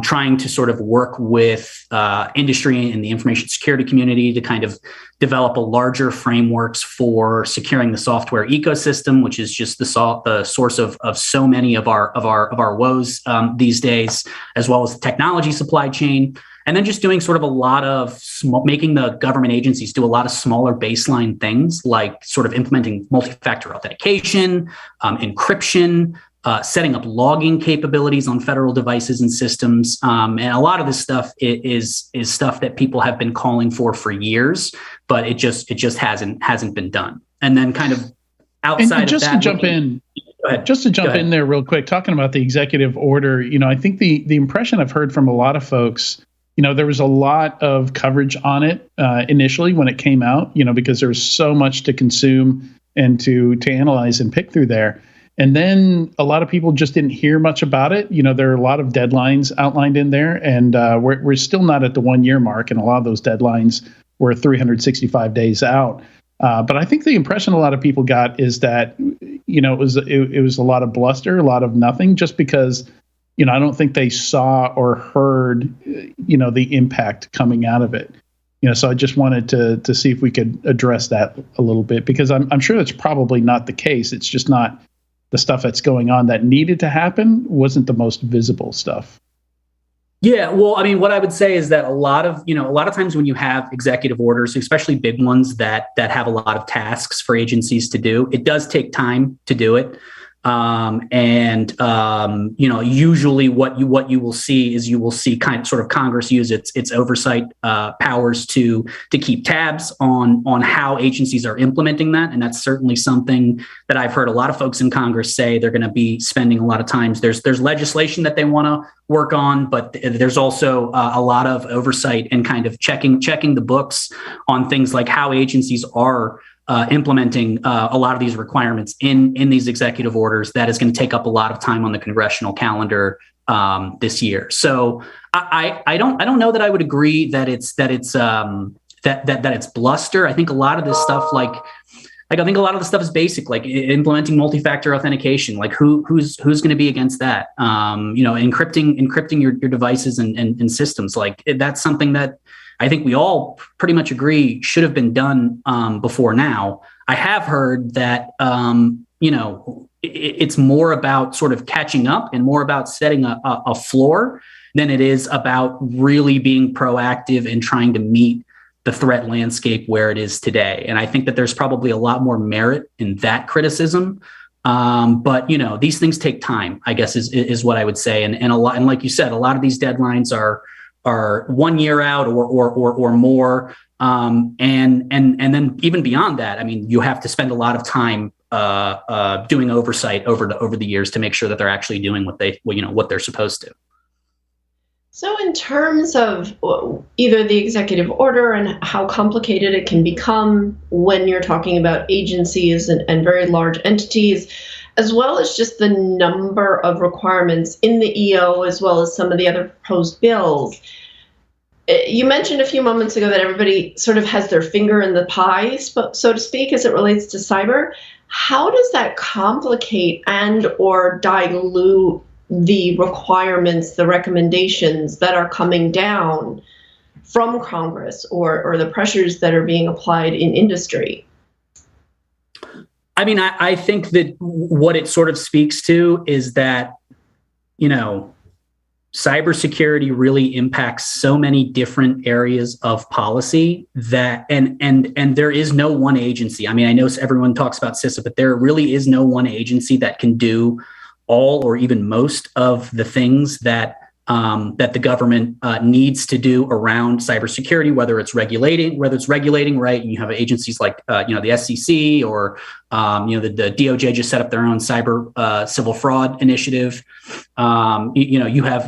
trying to sort of work with industry and the information security community to kind of develop a larger frameworks for securing the software ecosystem, which is just the source of so many of our woes these days, as well as the technology supply chain. And then just doing sort of a lot of making the government agencies do a lot of smaller baseline things, like sort of implementing multi-factor authentication, encryption, setting up logging capabilities on federal devices and systems. And a lot of this stuff is stuff that people have been calling for years, but it just hasn't been done. And then kind of outside just of that, just to jump in there real quick, talking about the executive order, I think the impression I've heard from a lot of folks, there was a lot of coverage on it initially when it came out, because there was so much to consume and to analyze and pick through there. And then a lot of people just didn't hear much about it. There are a lot of deadlines outlined in there, and we're still not at the 1 year mark. And a lot of those deadlines were 365 days out. But I think the impression a lot of people got is that, it was a lot of bluster, a lot of nothing, just because, I don't think they saw or heard, the impact coming out of it. So I just wanted to see if we could address that a little bit, because I'm sure that's probably not the case. It's just not the stuff that's going on that needed to happen wasn't the most visible stuff. Yeah, well, what I would say is that a lot of times when you have executive orders, especially big ones that have a lot of tasks for agencies to do, it does take time to do it. Usually what you will see kind of sort of Congress use its oversight powers to keep tabs on how agencies are implementing that. And that's certainly something that I've heard a lot of folks in Congress say they're going to be spending a lot of time. There's legislation that they want to work on, but there's also a lot of oversight and kind of checking the books on things like how agencies are implementing a lot of these requirements in these executive orders. That is going to take up a lot of time on the congressional calendar this year. So I don't know that I would agree that it's bluster. I think a lot of this stuff, I think a lot of the stuff is basic, like implementing multi-factor authentication. Like who's going to be against that? Encrypting your devices and systems. Like that's something that I think we all pretty much agree should have been done before now. I have heard that, it's more about sort of catching up and more about setting a floor than it is about really being proactive and trying to meet the threat landscape where it is today. And I think that there's probably a lot more merit in that criticism. But these things take time, I guess is what I would say. And like you said, a lot of these deadlines are 1 year out or more. And then even beyond that, I mean, you have to spend a lot of time doing oversight over the years to make sure that they're actually doing what they're supposed to. So in terms of either the executive order and how complicated it can become when you're talking about agencies and very large entities, as well as just the number of requirements in the EO, as well as some of the other proposed bills, you mentioned a few moments ago that everybody sort of has their finger in the pie, so to speak, as it relates to cyber. How does that complicate and or dilute the requirements, the recommendations that are coming down from Congress or the pressures that are being applied in industry? I mean, I think that what it sort of speaks to is that, cybersecurity really impacts so many different areas of policy that, and there is no one agency. I mean, I know everyone talks about CISA, but there really is no one agency that can do all or even most of the things that the government needs to do around cybersecurity, whether it's regulating, right? And you have agencies like the SEC or the DOJ just set up their own cyber civil fraud initiative. You have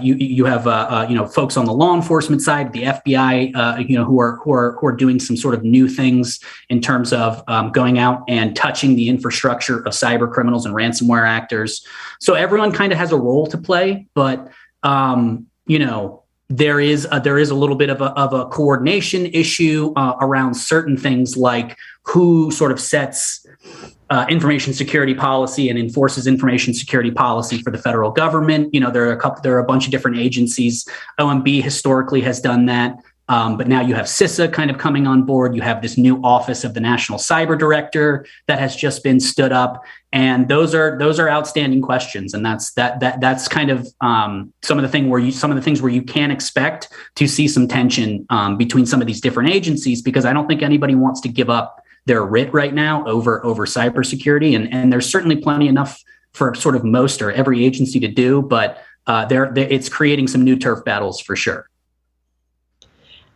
folks on the law enforcement side, the FBI, who are doing some sort of new things in terms of going out and touching the infrastructure of cyber criminals and ransomware actors. So everyone kind of has a role to play, but there is a little bit of a coordination issue around certain things, like who sort of sets information security policy and enforces information security policy for the federal government. There are a bunch of different agencies. OMB historically has done that. But now you have CISA kind of coming on board. You have this new office of the National Cyber Director that has just been stood up, and those are outstanding questions. And that's kind of some of the things where you can expect to see some tension between some of these different agencies, because I don't think anybody wants to give up their writ right now over cybersecurity, and there's certainly plenty enough for sort of most or every agency to do, but it's creating some new turf battles for sure.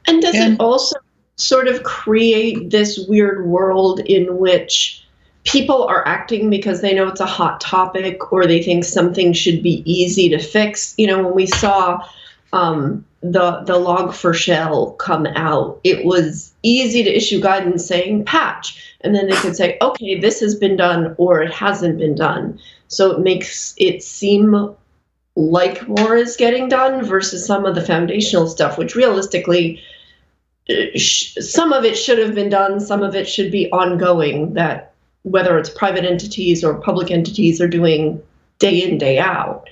And does it also sort of create this weird world in which people are acting because they know it's a hot topic or they think something should be easy to fix? When we saw the Log4Shell come out, it was easy to issue guidance saying patch, and then they could say, okay, this has been done or it hasn't been done. So it makes it seem like more is getting done versus some of the foundational stuff, which realistically, some of it should have been done, some of it should be ongoing, that whether it's private entities or public entities are doing day in, day out.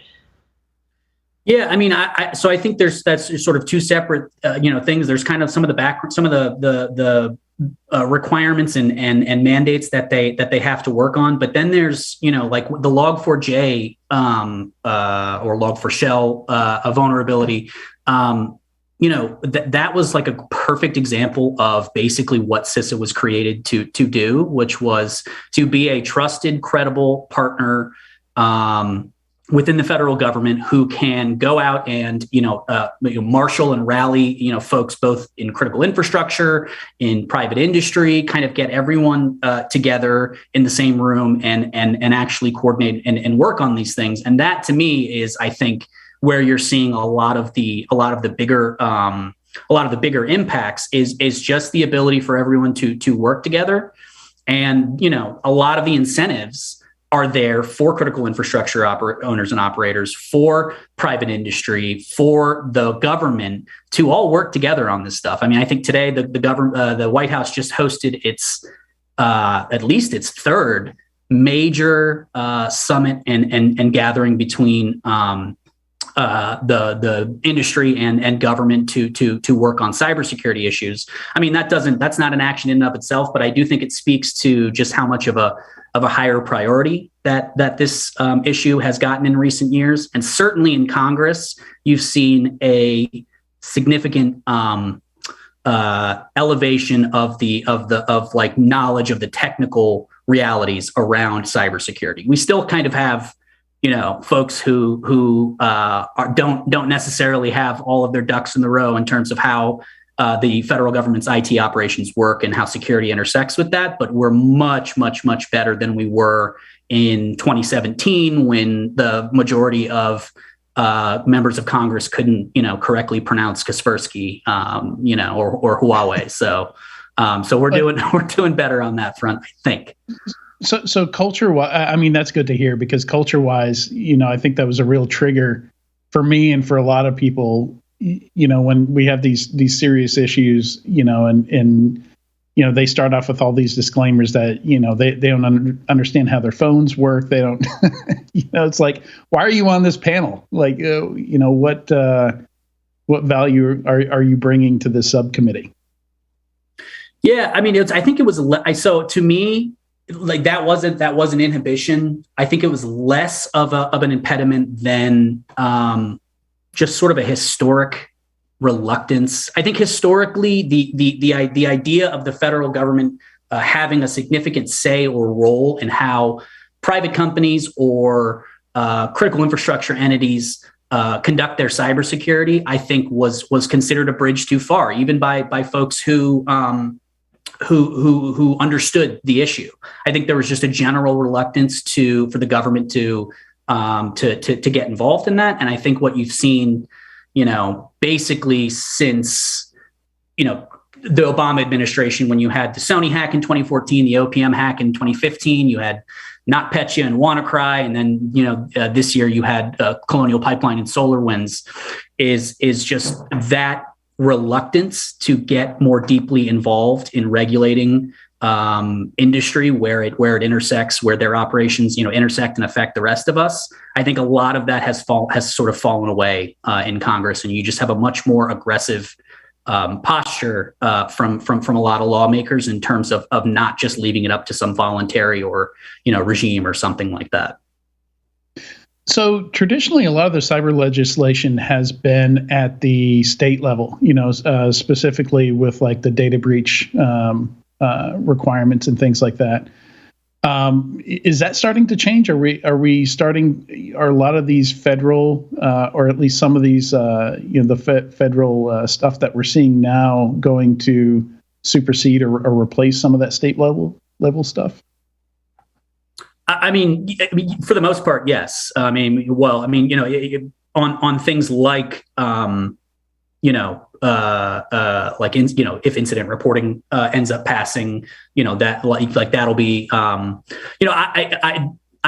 Yeah, I mean, so I think that's sort of two separate, things. There's kind of some of the requirements and mandates that they have to work on, but then there's like the Log4j or Log4Shell vulnerability. That was like a perfect example of basically what CISA was created to do, which was to be a trusted, credible partner within the federal government who can go out and marshal and rally folks both in critical infrastructure, in private industry, kind of get everyone together in the same room and actually coordinate and work on these things. And that to me is, I think, where you're seeing a lot of the bigger impacts is just the ability for everyone to work together. And a lot of the incentives are there for critical infrastructure owners and operators, for private industry, for the government to all work together on this stuff. I mean, I think today the White House just hosted its at least its third major summit and gathering between the industry and government to work on cybersecurity issues. I mean, that's not an action in and of itself, but I do think it speaks to just how much of a higher priority that this issue has gotten in recent years. And certainly in Congress, you've seen a significant elevation of like knowledge of the technical realities around cybersecurity. We still kind of have, folks who don't necessarily have all of their ducks in the row in terms of how the federal government's IT operations work and how security intersects with that. But we're much, much, much better than we were in 2017 when the majority of members of Congress couldn't, correctly pronounce Kaspersky, or Huawei. So we're doing better on that front, I think. So culture, I mean, that's good to hear, because culture wise, I think that was a real trigger for me and for a lot of people, when we have these serious issues, and they start off with all these disclaimers that, they don't understand how their phones work. They don't, it's like, why are you on this panel? Like, what value are you bringing to this subcommittee? Yeah. I mean, I think it was, so to me, like that wasn't an inhibition. I think it was less of an impediment than just sort of a historic reluctance. I think historically, the idea of the federal government having a significant say or role in how private companies or critical infrastructure entities conduct their cybersecurity, I think was considered a bridge too far, even by folks who understood the issue. I think there was just a general reluctance for the government to get involved in that. And I think what you've seen, basically since, the Obama administration, when you had the Sony hack in 2014, the OPM hack in 2015, you had NotPetya and WannaCry, and then, this year you had Colonial Pipeline and SolarWinds, is just that reluctance to get more deeply involved in regulating industry where it intersects, where their operations, intersect and affect the rest of us. I think a lot of that has sort of fallen away in Congress, and you just have a much more aggressive posture from a lot of lawmakers in terms of not just leaving it up to some voluntary or regime or something like that. So traditionally, a lot of the cyber legislation has been at the state level, specifically with like the data breach requirements and things like that. Is that starting to change? Are a lot of these federal, or at least some of these, the federal stuff that we're seeing now going to supersede or replace some of that state level stuff? I mean, for the most part, yes. On things like, if incident reporting ends up passing, that that'll be, I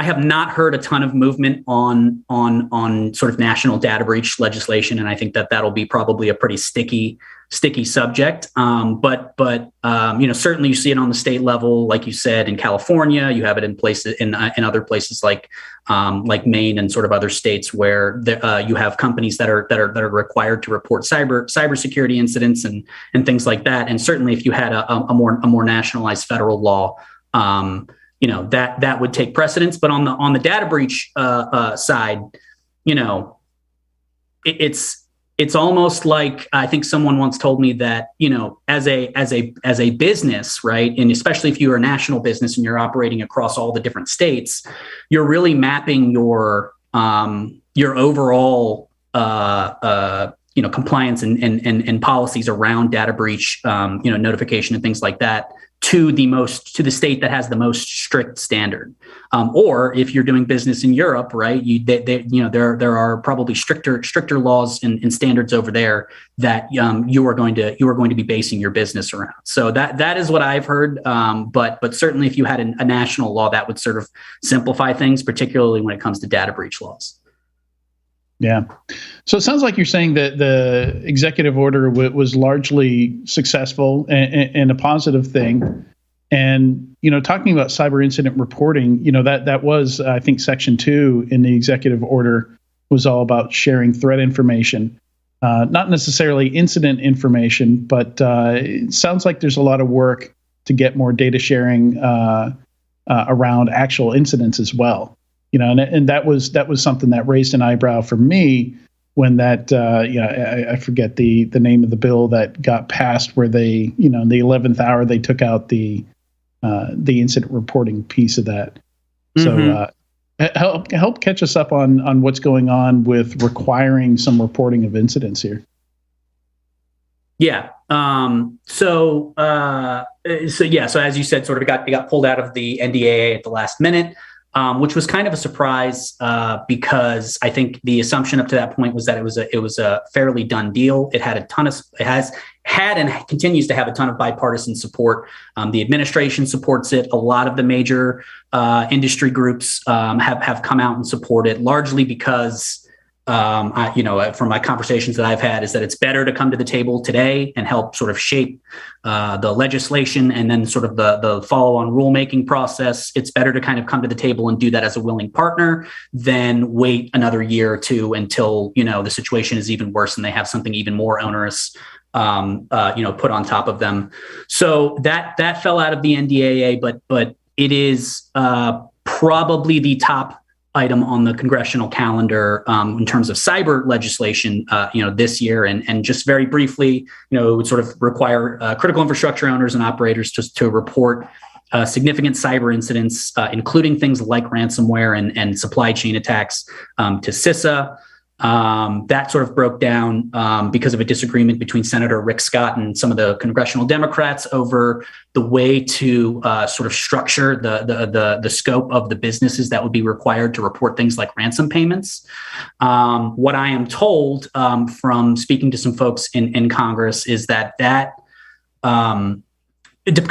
have not heard a ton of movement on sort of national data breach legislation, and I think that'll be probably a pretty sticky subject. But certainly you see it on the state level, like you said, in California. You have it in places in other places like Maine and sort of other states where you have companies that are required to report cybersecurity incidents and things like that. And certainly, if you had a more nationalized federal law, that would take precedence. But on the data breach side, it's almost like, I think someone once told me that, as a business, right, and especially if you're a national business and you're operating across all the different states, you're really mapping your overall compliance and policies around data breach, notification and things like that to the state that has the most strict standard. Or if you're doing business in Europe, right, there are probably stricter laws and standards over there that you are going to be basing your business around. So that is what I've heard. But certainly, if you had a national law, that would sort of simplify things, particularly when it comes to data breach laws. Yeah. So it sounds like you're saying that the executive order was largely successful and a positive thing. And, talking about cyber incident reporting, that was, I think, Section 2 in the executive order was all about sharing threat information, not necessarily incident information, but it sounds like there's a lot of work to get more data sharing around actual incidents as well. And that was something that raised an eyebrow for me, when that I forget the name of the bill that got passed, where they, in the 11th hour they took out the incident reporting piece of that. So help catch us up on what's going on with requiring some reporting of incidents here. Yeah. So as you said, sort of it got pulled out of the NDAA at the last minute, which was kind of a surprise because I think the assumption up to that point was that it was a fairly done deal. It had and continues to have a ton of bipartisan support. The administration supports it. A lot of the major industry groups have come out and support it, largely because from my conversations that I've had, is that it's better to come to the table today and help sort of shape the legislation and then sort of the follow-on rulemaking process. It's better to kind of come to the table and do that as a willing partner than wait another year or two until, the situation is even worse and they have something even more onerous put on top of them. So that fell out of the NDAA, but it is probably the top item on the congressional calendar in terms of cyber legislation, this year. And just very briefly, it would sort of require critical infrastructure owners and operators to report significant cyber incidents, including things like ransomware and supply chain attacks to CISA. That sort of broke down because of a disagreement between Senator Rick Scott and some of the congressional Democrats over the way to sort of structure the scope of the businesses that would be required to report things like ransom payments. What I am told from speaking to some folks in Congress is that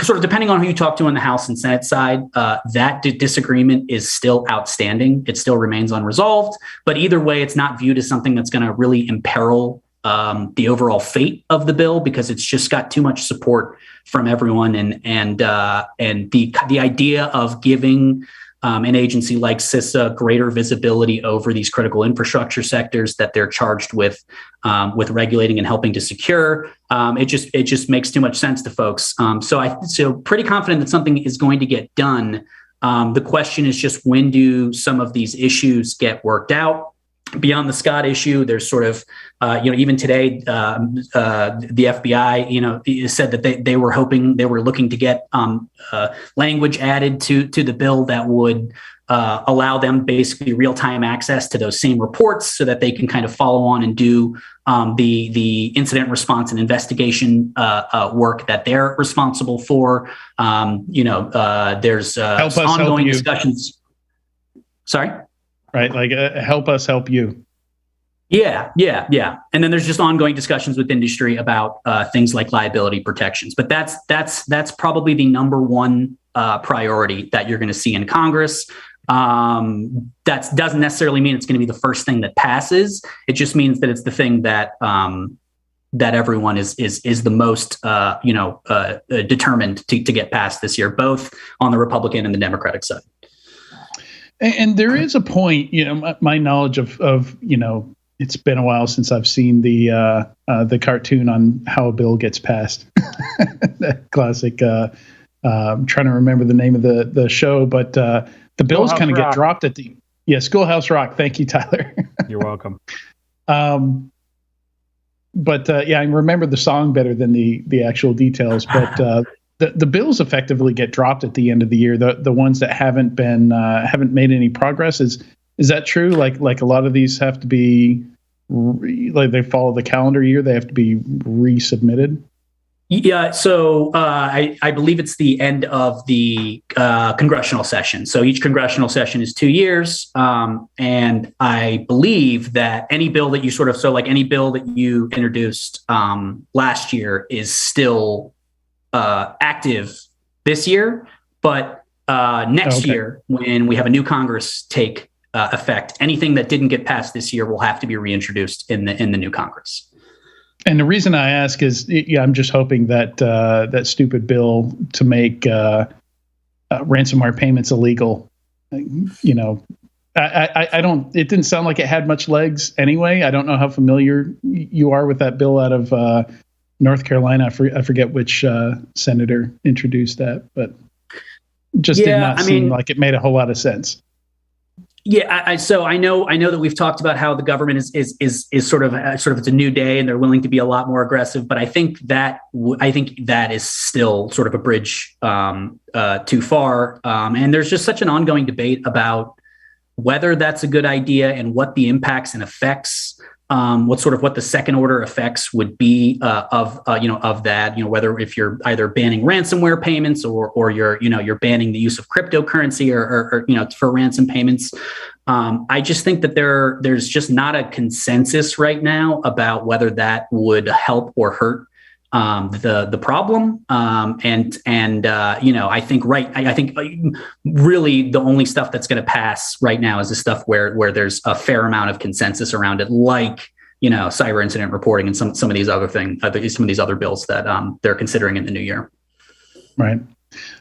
sort of depending on who you talk to on the House and Senate side, that disagreement is still outstanding. It still remains unresolved. But either way, it's not viewed as something that's going to really imperil the overall fate of the bill, because it's just got too much support from everyone. And the idea of giving an agency like CISA greater visibility over these critical infrastructure sectors that they're charged with regulating and helping to secure. It just makes too much sense to folks. So pretty confident that something is going to get done. The question is just, when do some of these issues get worked out? Beyond the Scott issue, there's sort of, even today, the FBI, said that they were looking to get language added to the bill that would allow them basically real-time access to those same reports, so that they can kind of follow on and do the incident response and investigation work that they're responsible for. There's ongoing discussions. Sorry? Right, like help us help you. Yeah. And then there's just ongoing discussions with industry about things like liability protections. But that's probably the number one priority that you're going to see in Congress. That doesn't necessarily mean it's going to be the first thing that passes. It just means that it's the thing that everyone is the most determined to get passed this year, both on the Republican and the Democratic side. And there is a point, my knowledge of it's been a while since I've seen the cartoon on how a bill gets passed. That classic. I'm trying to remember the name of the show, but the bills kind of get dropped at the Schoolhouse Rock. Thank you, Tyler. You're welcome. But I remember the song better than the actual details. But the bills effectively get dropped at the end of the year. The ones that haven't made any progress. Is that true? Like a lot of these have to be like they follow the calendar year. They have to be resubmitted. Yeah. So I believe it's the end of the congressional session. So each congressional session is 2 years. And I believe that any bill that any bill that you introduced last year is still active this year, but next year, when we have a new Congress take effect, anything that didn't get passed this year will have to be reintroduced in the new Congress. And the reason I ask is, I'm just hoping that that stupid bill to make ransomware payments illegal, I don't. It didn't sound like it had much legs anyway. I don't know how familiar you are with that bill out of North Carolina. I forget which senator introduced that, but just did not seem like it made a whole lot of sense. Yeah, so I know that we've talked about how the government is sort of it's a new day and they're willing to be a lot more aggressive, but I think that is still sort of a bridge too far, and there's just such an ongoing debate about whether that's a good idea and what the impacts and effects, what the second order effects would be of that, whether if you're either banning ransomware payments or you're banning the use of cryptocurrency or for ransom payments. I just think that there's just not a consensus right now about whether that would help or hurt the problem. I think really the only stuff that's going to pass right now is the stuff where there's a fair amount of consensus around it, like, cyber incident reporting and some of these other things, some of these other bills that they're considering in the new year. Right.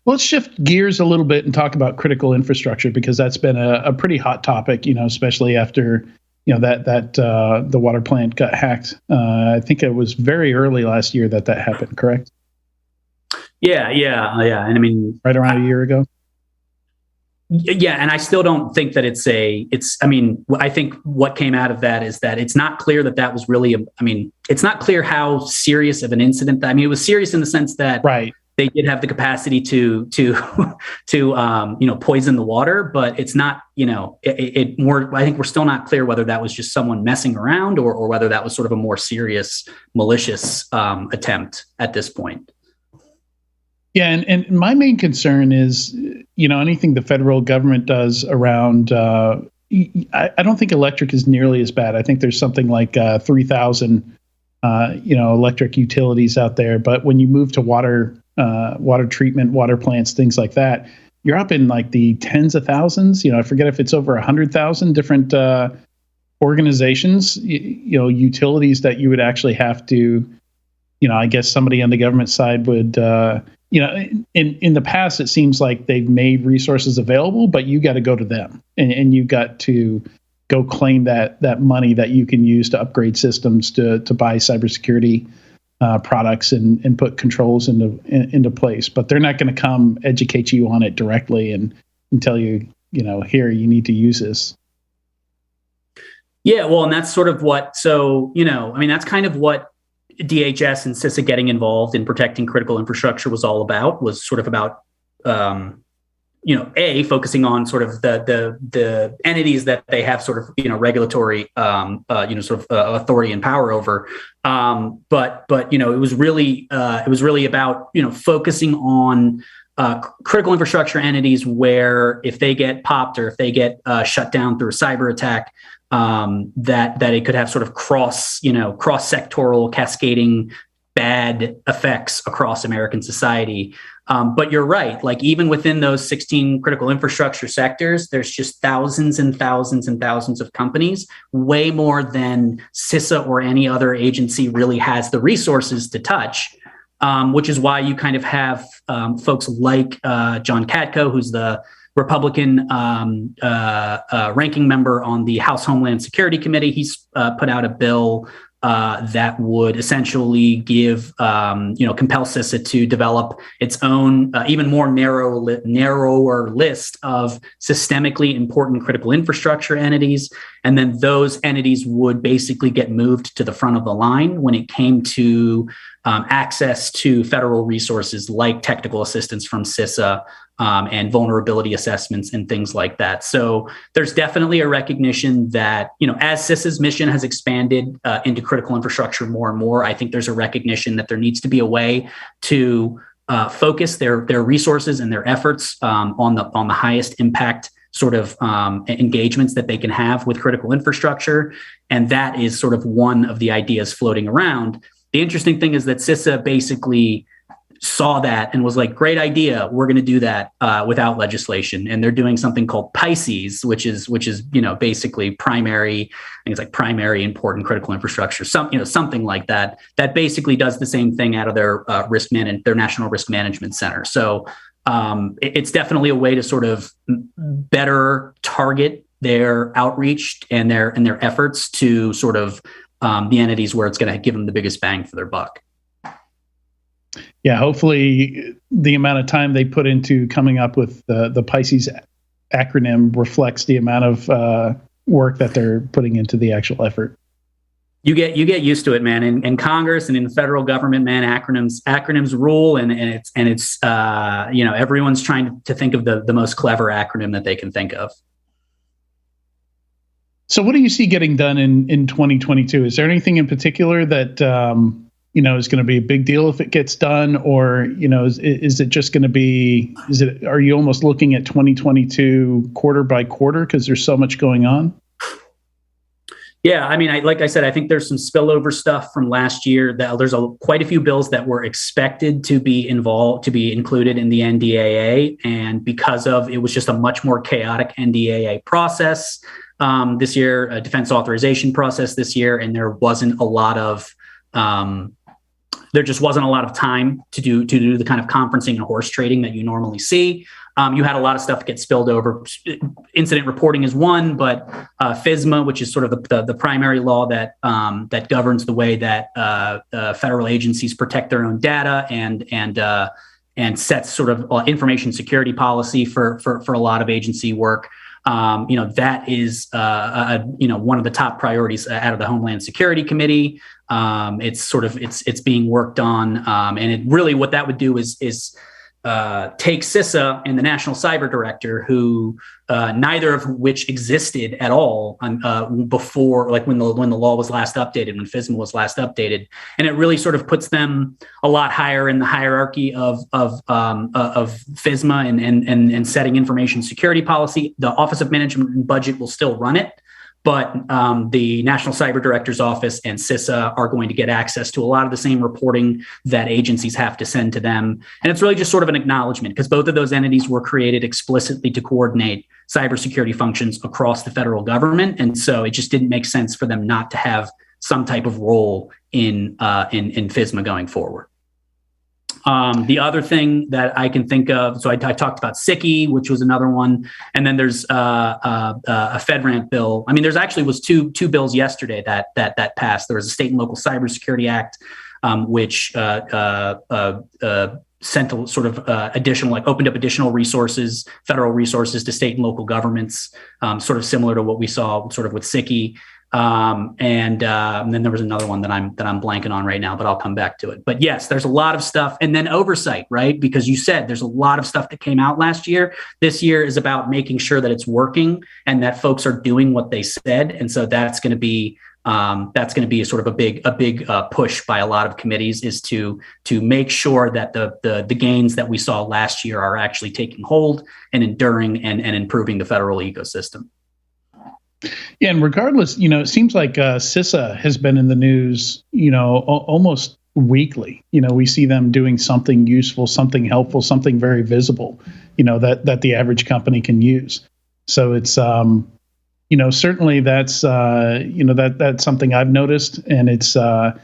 Well, let's shift gears a little bit and talk about critical infrastructure, because that's been a pretty hot topic, especially after the water plant got hacked. I think it was very early last year that happened, correct? Yeah. And I mean, right around a year ago. Yeah. And I still don't think that I think what came out of that is that it's not clear that was really, it's not clear how serious of an incident it was serious in the sense that, right, they did have the capacity to poison the water, but it's not, I think we're still not clear whether that was just someone messing around or whether that was sort of a more serious, malicious attempt at this point. Yeah. And my main concern is, anything the federal government does around, I don't think electric is nearly as bad. I think there's something like 3,000, electric utilities out there. But when you move to water treatment, water plants, things like that, you're up in like the tens of thousands. I forget if it's over 100,000 different organizations, utilities that you would actually have to, I guess somebody on the government side would, in the past, it seems like they've made resources available, but you got to go to them and you got to go claim that money that you can use to upgrade systems, to buy cybersecurity products and put controls into place. But they're not going to come educate you on it directly and tell you, here, you need to use this. Yeah, well, and that's sort of that's kind of what DHS and CISA getting involved in protecting critical infrastructure was all about, was sort of about, focusing on sort of the entities that they have sort of, regulatory, authority and power over. But it was really about, focusing on critical infrastructure entities where if they get popped or if they get shut down through a cyber attack, that it could have sort of cross-sectoral cascading bad effects across American society. But you're right, like even within those 16 critical infrastructure sectors, there's just thousands and thousands and thousands of companies, way more than CISA or any other agency really has the resources to touch, which is why you kind of have folks like John Katko, who's the Republican ranking member on the House Homeland Security Committee. He's put out a bill that would essentially compel CISA to develop its own even more narrower list of systemically important critical infrastructure entities. And then those entities would basically get moved to the front of the line when it came to access to federal resources like technical assistance from CISA, and vulnerability assessments and things like that. So there's definitely a recognition that, as CISA's mission has expanded into critical infrastructure more and more, I think there's a recognition that there needs to be a way to focus their resources and their efforts on the highest impact sort of engagements that they can have with critical infrastructure. And that is sort of one of the ideas floating around. The interesting thing is that CISA basically saw that and was like, great idea, we're going to do that without legislation. And they're doing something called PICES, which is basically primary, I think it's like primary important critical infrastructure, something like that basically does the same thing out of their their National Risk Management Center. So it's definitely a way to sort of better target their outreach and their efforts to sort of the entities where it's going to give them the biggest bang for their buck. Yeah, hopefully the amount of time they put into coming up with the PICES acronym reflects the amount of work that they're putting into the actual effort. You get used to it, man. In Congress and in the federal government, man, acronyms rule, and it's everyone's trying to think of the most clever acronym that they can think of. So, what do you see getting done in 2022? Is there anything in particular that is going to be a big deal if it gets done, or is it just going to be? Are you almost looking at 2022 quarter by quarter because there's so much going on? Yeah, I mean, like I said, I think there's some spillover stuff from last year. That there's quite a few bills that were expected to be included in the NDAA, and because of it was just a much more chaotic NDAA process this year, a defense authorization process this year, and there just wasn't a lot of time to do the kind of conferencing and horse trading that you normally see. You had a lot of stuff get spilled over. Incident reporting is one, but FISMA, which is sort of the primary law that governs the way that federal agencies protect their own data and sets sort of information security policy for a lot of agency work. That is one of the top priorities out of the Homeland Security Committee. It's being worked on, and it really what that would do is take CISA and the National Cyber Director, who neither of which existed at all before, like when the law was last updated, when FISMA was last updated, and it really sort of puts them a lot higher in the hierarchy of FISMA and setting information security policy. The Office of Management and Budget will still run it, but the National Cyber Director's Office and CISA are going to get access to a lot of the same reporting that agencies have to send to them. And it's really just sort of an acknowledgement, because both of those entities were created explicitly to coordinate cybersecurity functions across the federal government. And so it just didn't make sense for them not to have some type of role in FISMA going forward. The other thing that I can think of, so I talked about SICI, which was another one, and then there's a FedRAMP bill. I mean, there's actually was two bills yesterday that passed. There was a State and Local Cybersecurity Act, which sent a sort of opened up additional resources, federal resources to state and local governments, sort of similar to what we saw sort of with SICI. And then there was another one that I'm blanking on right now, but I'll come back to it. But yes, there's a lot of stuff. And then oversight, right? Because you said there's a lot of stuff that came out last year. This year is about making sure that it's working and that folks are doing what they said. And so that's going to be a sort of a big push by a lot of committees, is to make sure that the gains that we saw last year are actually taking hold and enduring and improving the federal ecosystem. Yeah, and regardless, it seems like CISA has been in the news, almost weekly. We see them doing something useful, something helpful, something very visible, that the average company can use. So it's, certainly that's, that's something I've noticed. And it's, I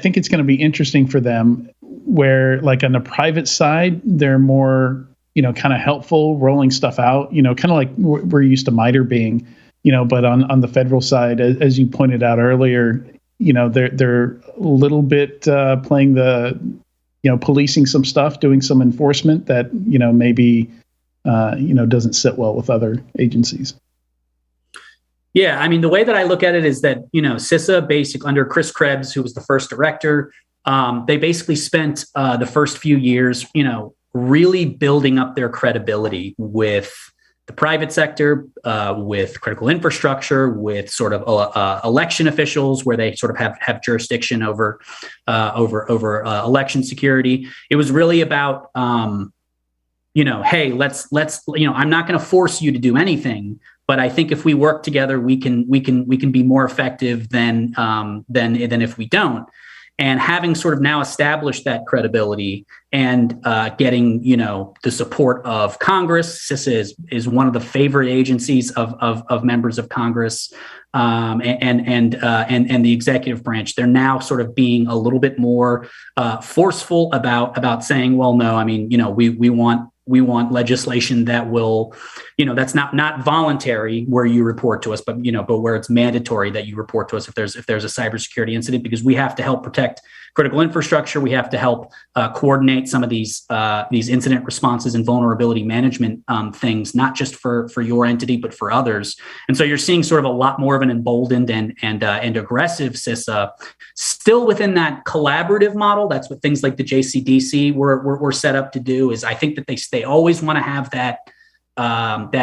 think it's going to be interesting for them where, like, on the private side, they're more, kind of helpful, rolling stuff out, kind of like we're used to MITRE being, but on the federal side, as you pointed out earlier, they're a little bit playing the, policing some stuff, doing some enforcement that, maybe, doesn't sit well with other agencies. Yeah, I mean, the way that I look at it is that, CISA, basically under Chris Krebs, who was the first director, they basically spent the first few years, really building up their credibility with the private sector, with critical infrastructure, with sort of election officials, where they sort of have jurisdiction over election security. It was really about, hey, let's I'm not going to force you to do anything, but I think if we work together, we can be more effective than if we don't. And having sort of now established that credibility and getting, the support of Congress, CISA is one of the favorite agencies of members of Congress and the executive branch. They're now sort of being a little bit more forceful about saying, well, no, I mean, we want legislation that will, that's not voluntary where you report to us, but where it's mandatory that you report to us if there's a cybersecurity incident, because we have to help protect critical infrastructure. We have to help coordinate some of these incident responses and vulnerability management things, not just for your entity, but for others. And so you're seeing sort of a lot more of an emboldened and aggressive CISA, still within that collaborative model. That's what things like the JCDC were set up to do. Is I think that they always want to have that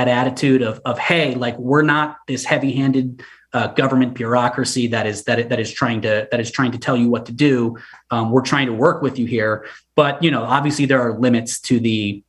attitude of hey, like, we're not this heavy-handed government bureaucracy that is trying to tell you what to do. We're trying to work with you here, but obviously there are limits to the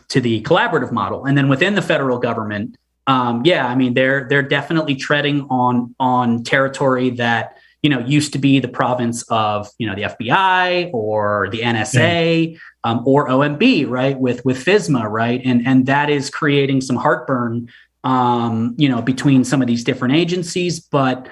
collaborative model. And then within the federal government, they're definitely treading on territory that used to be the province of the FBI or the NSA or OMB, right? With FISMA, right? And that is creating some heartburn between some of these different agencies, but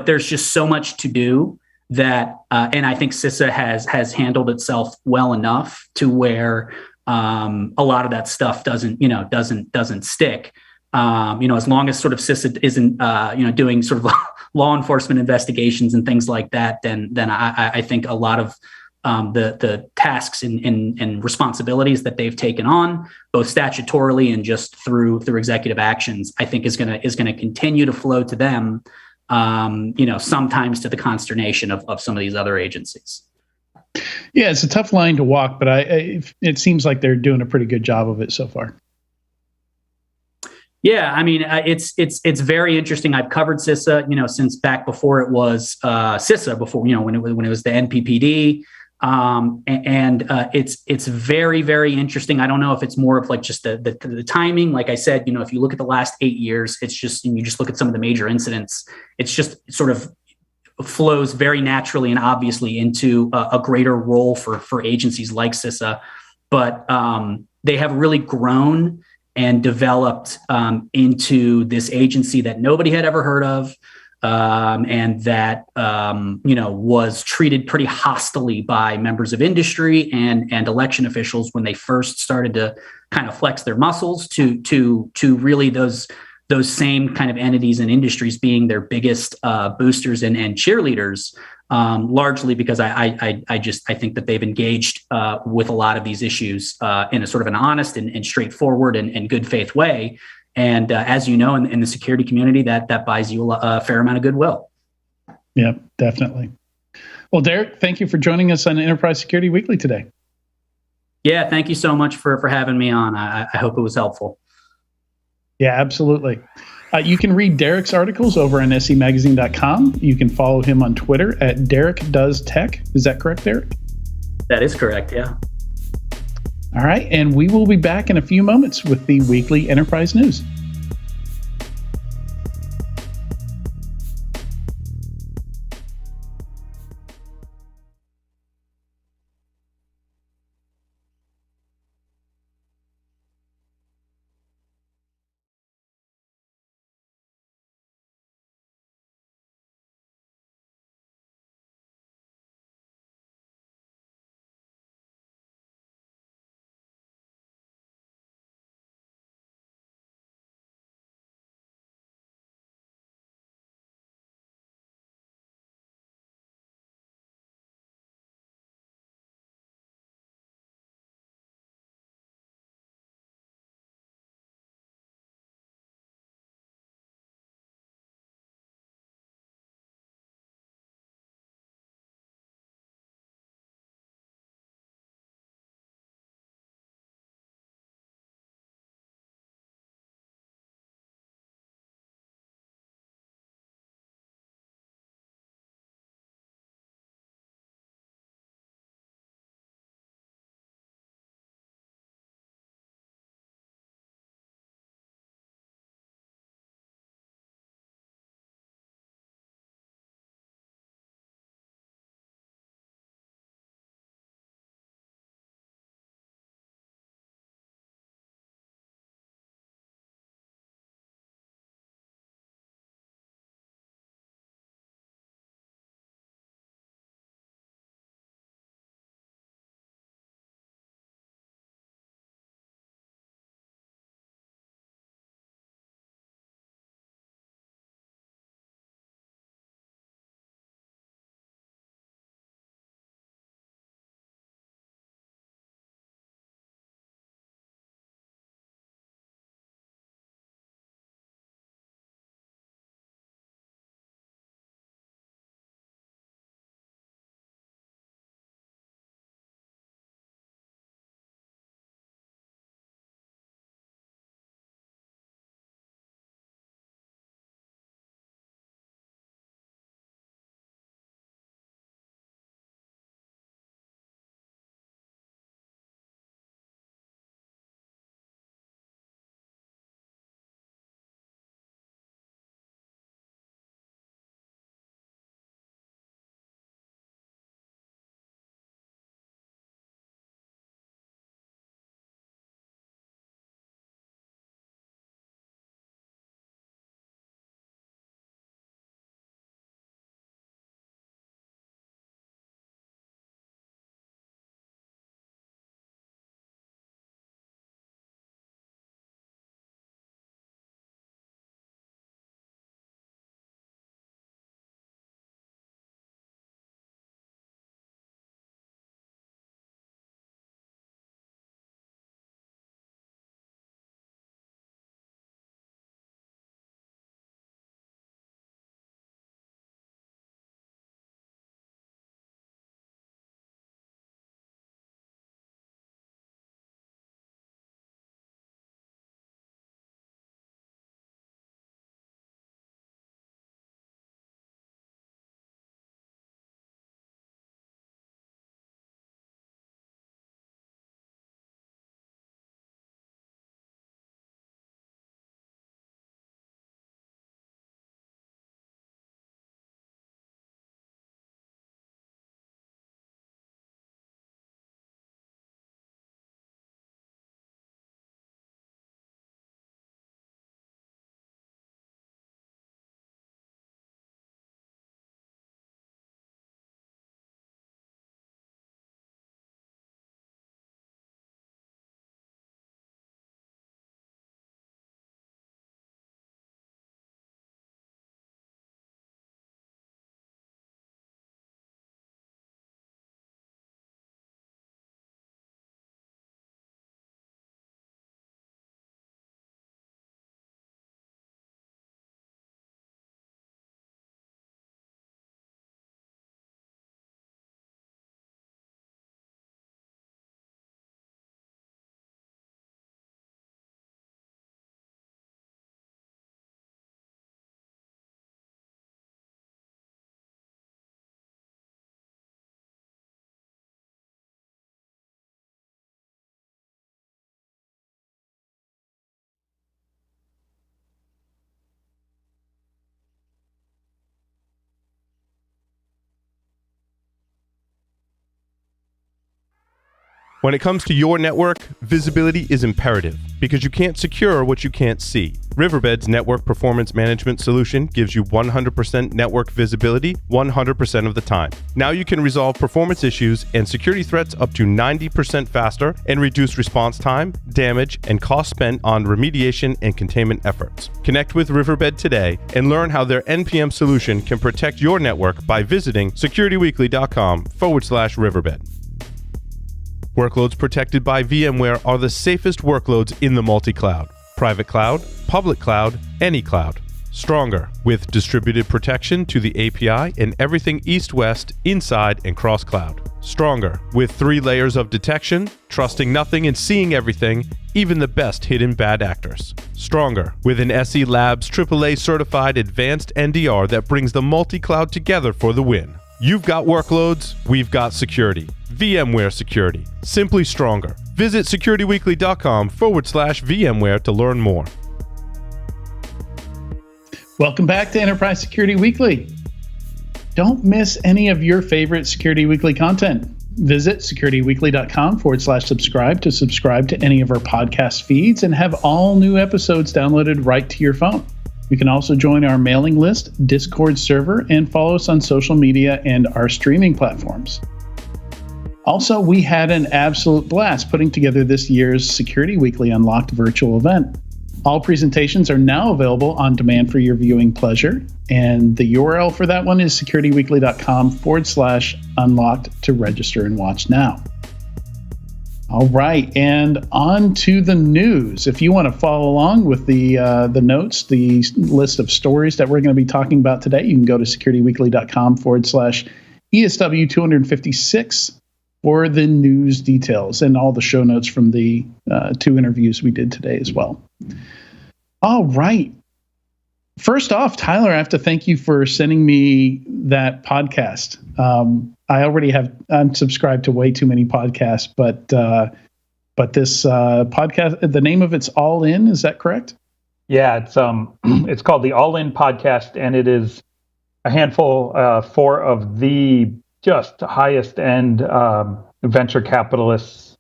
there's just so much to do that, and I think CISA has handled itself well enough to where a lot of that stuff doesn't stick. As long as sort of CISA isn't doing sort of law enforcement investigations and things like that, then I think a lot of the tasks and responsibilities that they've taken on, both statutorily and just through executive actions, I think is going to continue to flow to them. Sometimes to the consternation of some of these other agencies. Yeah, it's a tough line to walk, but it seems like they're doing a pretty good job of it so far. Yeah, I mean, it's very interesting. I've covered CISA, since back before it was CISA, before when it was the NPPD. It's very, very interesting. I don't know if it's more of like just the timing. Like I said, if you look at the last 8 years, it's just, and you just look at some of the major incidents, it's just sort of flows very naturally and obviously into a greater role for agencies like CISA. But they have really grown and developed into this agency that nobody had ever heard of. And that, was treated pretty hostilely by members of industry and election officials when they first started to kind of flex their muscles to really those same kind of entities and industries being their biggest boosters and cheerleaders, largely because I think that they've engaged with a lot of these issues in a sort of an honest and straightforward and good faith way. And as you know, in the security community, that buys you a fair amount of goodwill. Yeah, definitely. Well, Derek, thank you for joining us on Enterprise Security Weekly today. Yeah, thank you so much for having me on. I hope it was helpful. Yeah, absolutely. You can read Derek's articles over on semagazine.com. You can follow him on Twitter at DerekDoesTech. Is that correct, Derek? That is correct, yeah. All right, and we will be back in a few moments with the weekly Enterprise News. When it comes to your network, visibility is imperative because you can't secure what you can't see. Riverbed's network performance management solution gives you 100% network visibility 100% of the time. Now you can resolve performance issues and security threats up to 90% faster and reduce response time, damage, and cost spent on remediation and containment efforts. Connect with Riverbed today and learn how their NPM solution can protect your network by visiting securityweekly.com/Riverbed. Workloads protected by VMware are the safest workloads in the multi-cloud. Private cloud, public cloud, any cloud. Stronger, with distributed protection to the API and everything east-west, inside, and cross-cloud. Stronger, with 3 layers of detection, trusting nothing and seeing everything, even the best hidden bad actors. Stronger, with an SE Labs AAA certified advanced NDR that brings the multi-cloud together for the win. You've got workloads, we've got security. VMware Security. Simply stronger. Visit securityweekly.com/VMware to learn more. Welcome back to Enterprise Security Weekly. Don't miss any of your favorite Security Weekly content. Visit securityweekly.com/subscribe to subscribe to any of our podcast feeds and have all new episodes downloaded right to your phone. You can also join our mailing list, Discord server, and follow us on social media and our streaming platforms. Also, we had an absolute blast putting together this year's Security Weekly Unlocked virtual event. All presentations are now available on demand for your viewing pleasure, and the URL for that one is securityweekly.com/unlocked to register and watch now. All right, and on to the news. If you want to follow along with the notes, the list of stories that we're going to be talking about today, you can go to securityweekly.com/ESW256 for the news details and all the show notes from the 2 interviews we did today as well. All right. First off, Tyler, I have to thank you for sending me that podcast. I'm subscribed to way too many podcasts, but this podcast, the name of it's All In, is that correct? Yeah, it's called the All In Podcast, and it is a handful 4 of the just highest end venture capitalists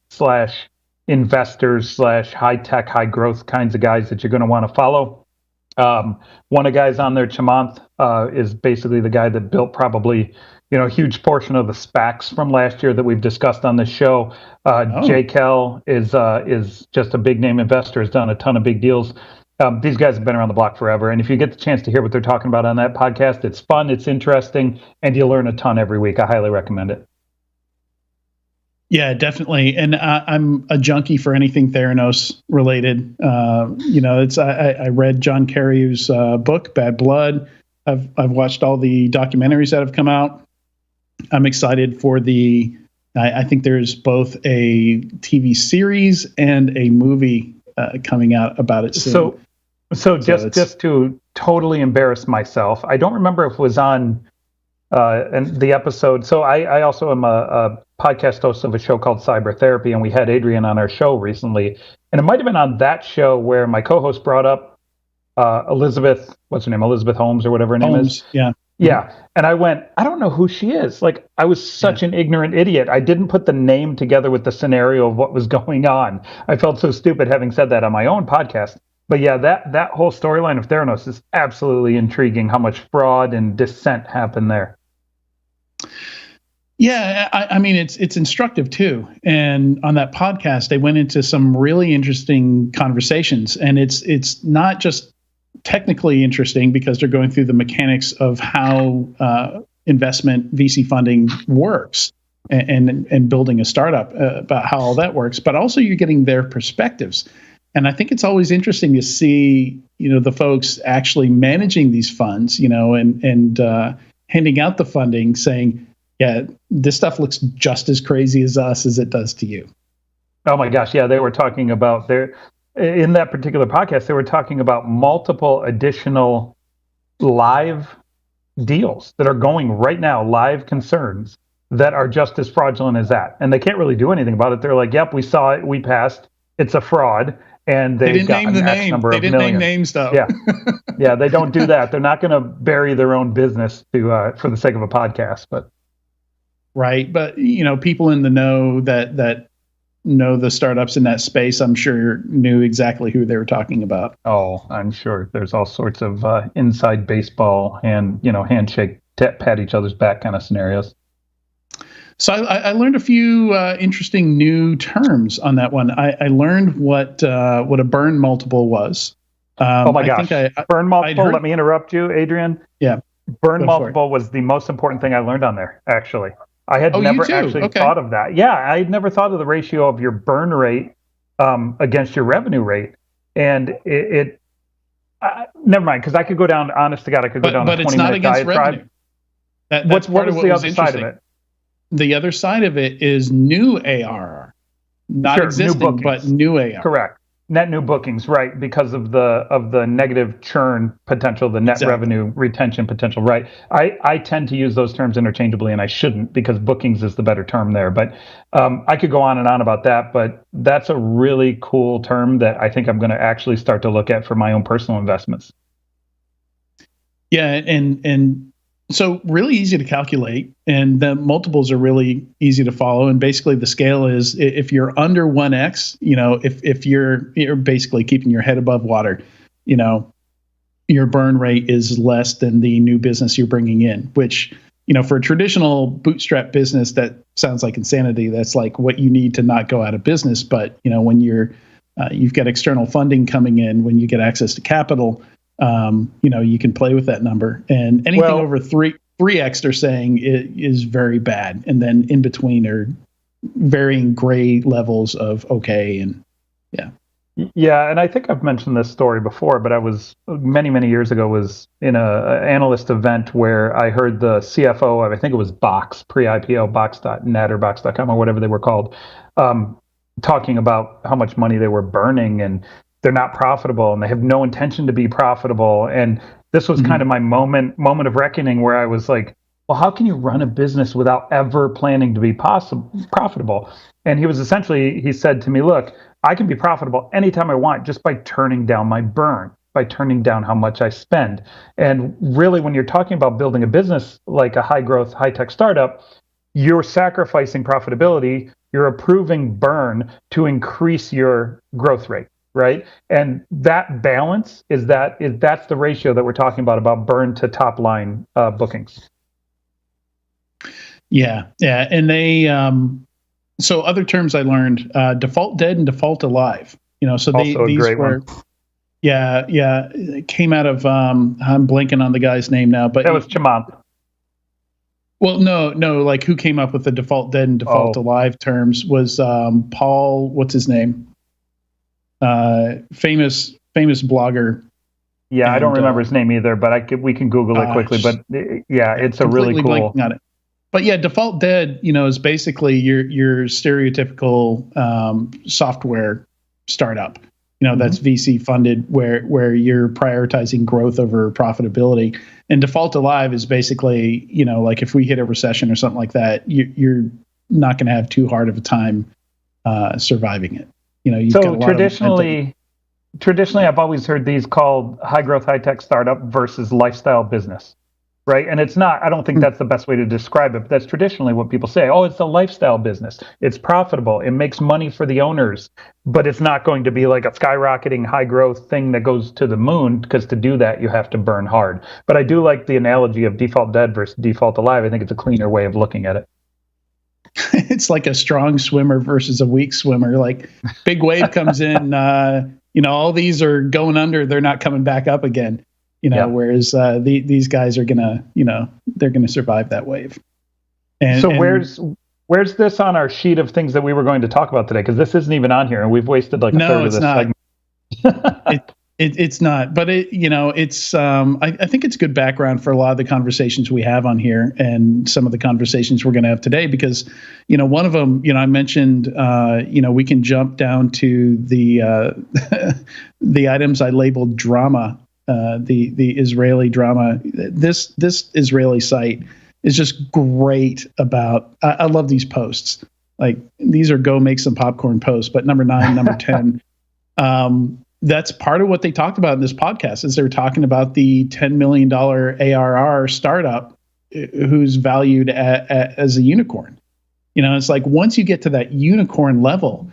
/ investors / high tech, high growth kinds of guys that you're going to want to follow. One of the guys on there, Chamath, is basically the guy that built probably a huge portion of the SPACs from last year that we've discussed on this show. Jay Kell is just a big name investor, has done a ton of big deals. These guys have been around the block forever, and if you get the chance to hear what they're talking about on that podcast, it's fun, it's interesting, and you learn a ton every week. I highly recommend it. Yeah, definitely. And I'm a junkie for anything Theranos related. I read John Carreyrou's book, Bad Blood. I've watched all the documentaries that have come out. I'm excited for I think there's both a TV series and a movie coming out about it soon. So just to totally embarrass myself, I don't remember if it was on the episode. So I also am a podcast host of a show called Cyber Therapy, and we had Adrian on our show recently. And it might have been on that show where my co-host brought up Elizabeth, what's her name? Elizabeth Holmes or whatever her name is. Yeah. Yeah. And I went, I don't know who she is. Like, I was such an ignorant idiot. I didn't put the name together with the scenario of what was going on. I felt so stupid having said that on my own podcast. But yeah, that whole storyline of Theranos is absolutely intriguing, how much fraud and dissent happened there. Yeah, I mean, it's instructive too. And on that podcast, they went into some really interesting conversations, and it's not just technically interesting because they're going through the mechanics of how investment VC funding works and building a startup, about how all that works, but also you're getting their perspectives. And I think it's always interesting to see, the folks actually managing these funds, and handing out the funding, saying, yeah, this stuff looks just as crazy as us as it does to you. Oh my gosh. Yeah. They were talking about in that particular podcast, they were talking about multiple additional live deals that are going right now, live concerns that are just as fraudulent as that. And they can't really do anything about it. They're like, yep, we saw it. We passed. It's a fraud. And they didn't name the name. They didn't name names though. Yeah. Yeah. They don't do that. They're not going to bury their own business for the sake of a podcast, but. Right. But, people in the know that know the startups in that space, I'm sure knew exactly who they were talking about. Oh, I'm sure there's all sorts of inside baseball and handshake, pat each other's back kind of scenarios. So I learned a few interesting new terms on that one. I learned what a burn multiple was. Oh my gosh! Burn multiple. Let me interrupt you, Adrian. Yeah. Burn multiple was the most important thing I learned on there. Actually, I had never actually thought of that. Yeah, I had never thought of the ratio of your burn rate against your revenue rate, and it never mind, because I could go down. Honest to God, I could go down. But a it's not against revenue. That's what was the other side of it? The other side of it is new ARR, not existing, but new ARR. Correct. Net new bookings, right? Because of the negative churn potential, the net revenue retention potential, right? I tend to use those terms interchangeably, and I shouldn't, because bookings is the better term there. But I could go on and on about that, but that's a really cool term that I think I'm going to actually start to look at for my own personal investments. Yeah, and so really easy to calculate, and the multiples are really easy to follow. And basically the scale is, if you're under 1x, if you're basically keeping your head above water, your burn rate is less than the new business you're bringing in, which, for a traditional bootstrap business, that sounds like insanity. That's like what you need to not go out of business. But, when you've got external funding coming in, when you get access to capital, you can play with that number, and anything over 3x they're saying is very bad. And then in between are varying gray levels of okay. And yeah. And I think I've mentioned this story before, but I was many years ago was in an analyst event where I heard the CFO of, I think it was Box, pre-IPO, Box.net or Box.com or whatever they were called, talking about how much money they were burning, and they're not profitable, and they have no intention to be profitable. And this was kind of my moment of reckoning, where I was like, well, how can you run a business without ever planning to be profitable? And he said to me, look, I can be profitable anytime I want just by turning down my burn, by turning down how much I spend. And really, when you're talking about building a business like a high growth, high tech startup, you're sacrificing profitability, you're approving burn to increase your growth rate. Right. And that balance that's the ratio that we're talking about burn to top line bookings. Yeah. And they, so other terms I learned, default dead and default alive, so these were, it came out of, I'm blanking on the guy's name now, but that was Chamath. Well, no, like who came up with the default dead and default alive terms was, Paul, what's his name? Famous blogger. Yeah, I don't remember his name either, but we can Google it quickly. But it's a really cool. On it. But yeah, default dead, is basically your stereotypical software startup. That's VC funded, where you're prioritizing growth over profitability. And default alive is basically, like if we hit a recession or something like that, you're not going to have too hard of a time surviving it. You've got a lot traditionally, I've always heard these called high growth, high tech startup versus lifestyle business, right? And it's not, I don't think that's the best way to describe it, but that's traditionally what people say. Oh, it's a lifestyle business. It's profitable. It makes money for the owners, but it's not going to be like a skyrocketing high growth thing that goes to the moon, because to do that, you have to burn hard. But I do like the analogy of default dead versus default alive. I think it's a cleaner way of looking at it. It's like a strong swimmer versus a weak swimmer. Like big wave comes in, all these are going under. They're not coming back up again. Whereas these guys are gonna, they're gonna survive that wave. Where's this on our sheet of things that we were going to talk about today? Because this isn't even on here, and we've wasted like a third of this segment. It's not, but it's I think it's good background for a lot of the conversations we have on here, and some of the conversations we're going to have today, because one of them, I mentioned we can jump down to the the items I labeled drama, the Israeli drama. This Israeli site is just great about. I love these posts. Like, these are go make some popcorn posts. But number 9, number 10. That's part of what they talked about in this podcast, is they're talking about the $10 million ARR startup who's valued as a unicorn. It's like, once you get to that unicorn level,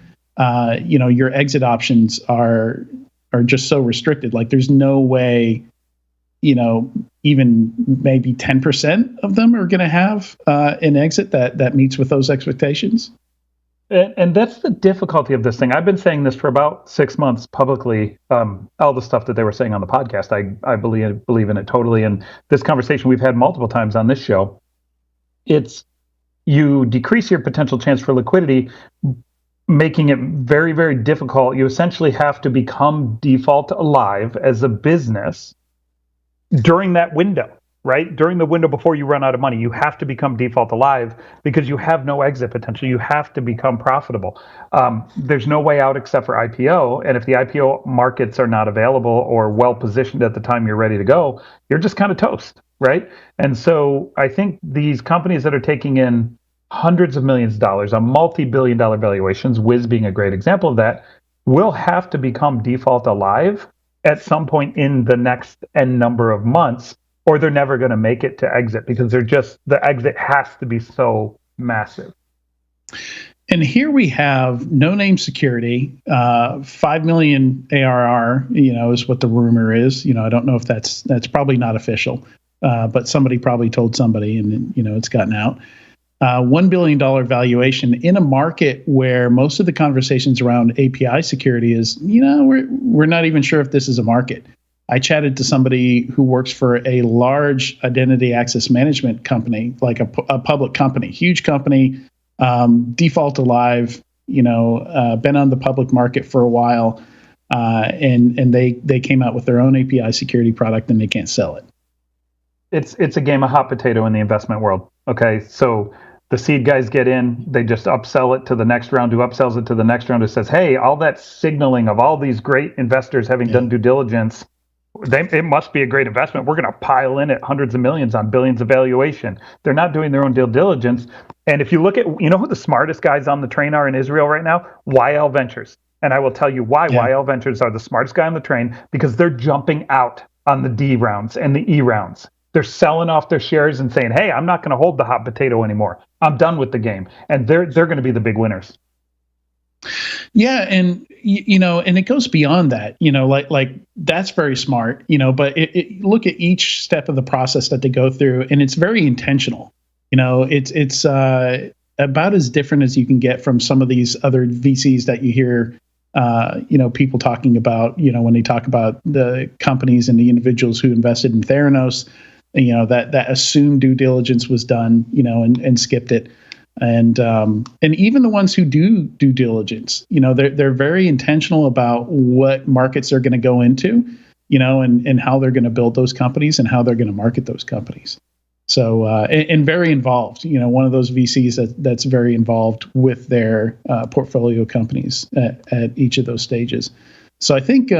your exit options are just so restricted. Like there's no way, even maybe 10% of them are going to have an exit that meets with those expectations. And that's the difficulty of this thing. I've been saying this for about 6 months publicly. All the stuff that they were saying on the podcast, I believe in it totally. And this conversation we've had multiple times on this show. It's you decrease your potential chance for liquidity, making it very, very difficult. You essentially have to become default alive as a business during that window. Right? During the window before you run out of money, you have to become default alive because you have no exit potential. You have to become profitable. There's no way out except for IPO. And if the IPO markets are not available or well positioned at the time you're ready to go, you're just kind of toast, right? And so I think these companies that are taking in hundreds of millions of dollars on multi-billion-dollar valuations, Wiz being a great example of that, will have to become default alive at some point in the next N number of months, or they're never going to make it to exit because the exit has to be so massive. And here we have No Name Security, 5 million ARR, is what the rumor is. I don't know if that's probably not official, but somebody probably told somebody and, it's gotten out. $1 billion valuation in a market where most of the conversations around API security is, we're not even sure if this is a market. I chatted to somebody who works for a large identity access management company, like a public company, huge company, default alive, been on the public market for a while, and they came out with their own API security product and they can't sell it. It's a game of hot potato in the investment world. Okay, so the seed guys get in, they just upsell it to the next round, who upsells it to the next round, who says, hey, all that signaling of all these great investors having done due diligence, it must be a great investment. We're going to pile in at hundreds of millions on billions of valuation. They're not doing their own due diligence. And if you look at, who the smartest guys on the train are in Israel right now? YL Ventures. And I will tell you why YL Ventures are the smartest guy on the train, because they're jumping out on the D rounds and the E rounds. They're selling off their shares and saying, hey, I'm not going to hold the hot potato anymore. I'm done with the game. And they're going to be the big winners. Yeah, and and it goes beyond that. Like that's very smart. But look at each step of the process that they go through, and it's very intentional. It's about as different as you can get from some of these other VCs that you hear. People talking about. When they talk about the companies and the individuals who invested in Theranos, that assumed due diligence was done. And skipped it. And even the ones who do due diligence, they're very intentional about what markets they're going to go into, and how they're going to build those companies and how they're going to market those companies. So and very involved, one of those VCs that's very involved with their portfolio companies at each of those stages. So I think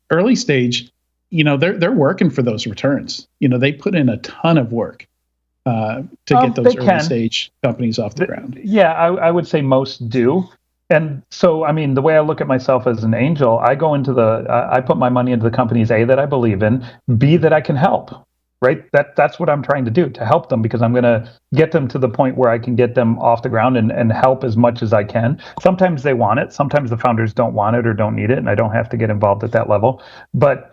early stage, they're working for those returns. They put in a ton of work. To get those early stage companies off the ground. Yeah, I would say most do. And so, the way I look at myself as an angel, I go into I put my money into the companies, A, that I believe in, B, that I can help, right? That's what I'm trying to do, to help them, because I'm going to get them to the point where I can get them off the ground and help as much as I can. Sometimes they want it. Sometimes the founders don't want it or don't need it, and I don't have to get involved at that level. But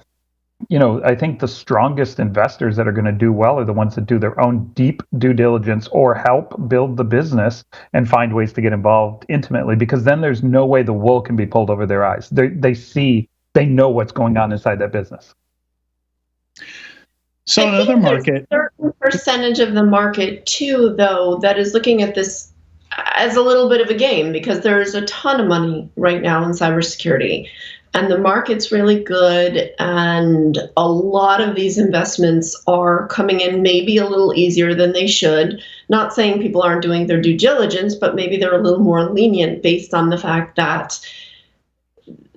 I think the strongest investors that are going to do well are the ones that do their own deep due diligence or help build the business and find ways to get involved intimately, because then there's no way the wool can be pulled over their eyes. They know what's going on inside that business. So another market, a certain percentage of the market too, though, that is looking at this as a little bit of a game, because there is a ton of money right now in cybersecurity. And the market's really good, and a lot of these investments are coming in maybe a little easier than they should. Not saying people aren't doing their due diligence, but maybe they're a little more lenient based on the fact that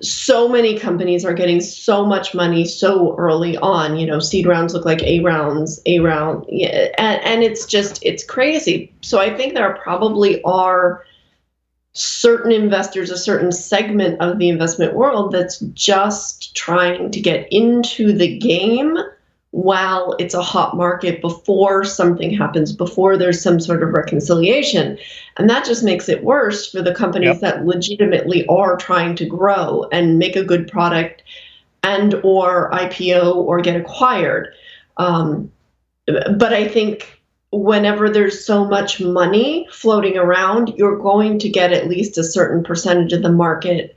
so many companies are getting so much money so early on. Seed rounds look like A round, and it's crazy. So I think there probably are certain investors, a certain segment of the investment world that's just trying to get into the game while it's a hot market before something happens, before there's some sort of reconciliation. And that just makes it worse for the companies that legitimately are trying to grow and make a good product and or IPO or get acquired. But I think whenever there's so much money floating around, you're going to get at least a certain percentage of the market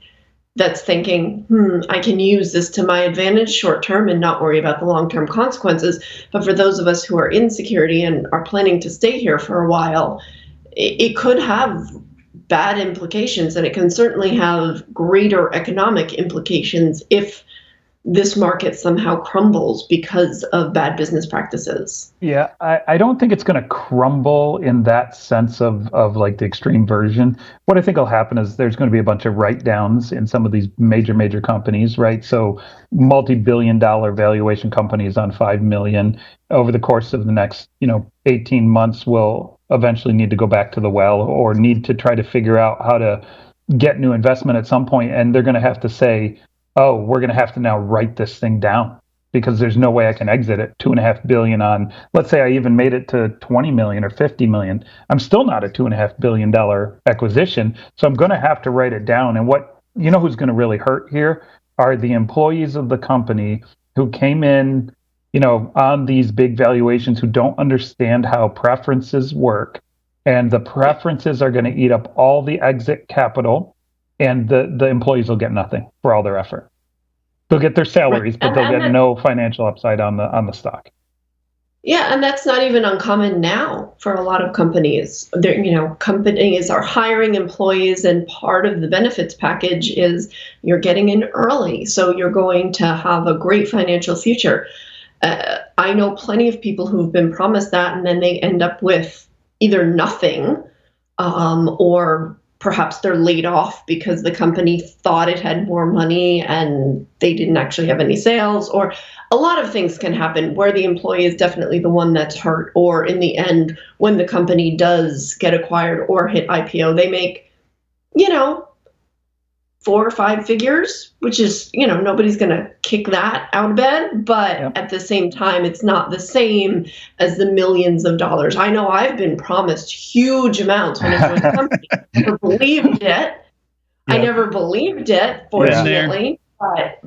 that's thinking, I can use this to my advantage short term and not worry about the long-term consequences. But for those of us who are in security and are planning to stay here for a while, it could have bad implications, and it can certainly have greater economic implications if this market somehow crumbles because of bad business practices. Yeah, I don't think it's going to crumble in that sense of like the extreme version. What I think will happen is there's going to be a bunch of write-downs in some of these major companies, right? So multi-billion-dollar valuation companies on 5 million over the course of the next, 18 months will eventually need to go back to the well or need to try to figure out how to get new investment at some point, and they're going to have to say, oh, we're going to have to now write this thing down because there's no way I can exit it. $2.5 billion on, let's say I even made it to 20 million or 50 million. I'm still not a $2.5 billion acquisition. So I'm going to have to write it down. And who's going to really hurt here are the employees of the company who came in, on these big valuations, who don't understand how preferences work. And the preferences are going to eat up all the exit capital, and the employees will get nothing for all their effort. They'll get their salaries, but they'll get no financial upside on the stock. Yeah, and that's not even uncommon now for a lot of companies. Companies are hiring employees, and part of the benefits package is you're getting in early, so you're going to have a great financial future. I know plenty of people who've been promised that, and then they end up with either nothing, or perhaps they're laid off because the company thought it had more money and they didn't actually have any sales, or a lot of things can happen where the employee is definitely the one that's hurt, or in the end, when the company does get acquired or hit IPO, they make, 4 or 5 figures, which is, nobody's going to kick that out of bed. But at the same time, it's not the same as the millions of dollars. I know I've been promised huge amounts when I joined the company. I never believed it. I never believed it, fortunately. But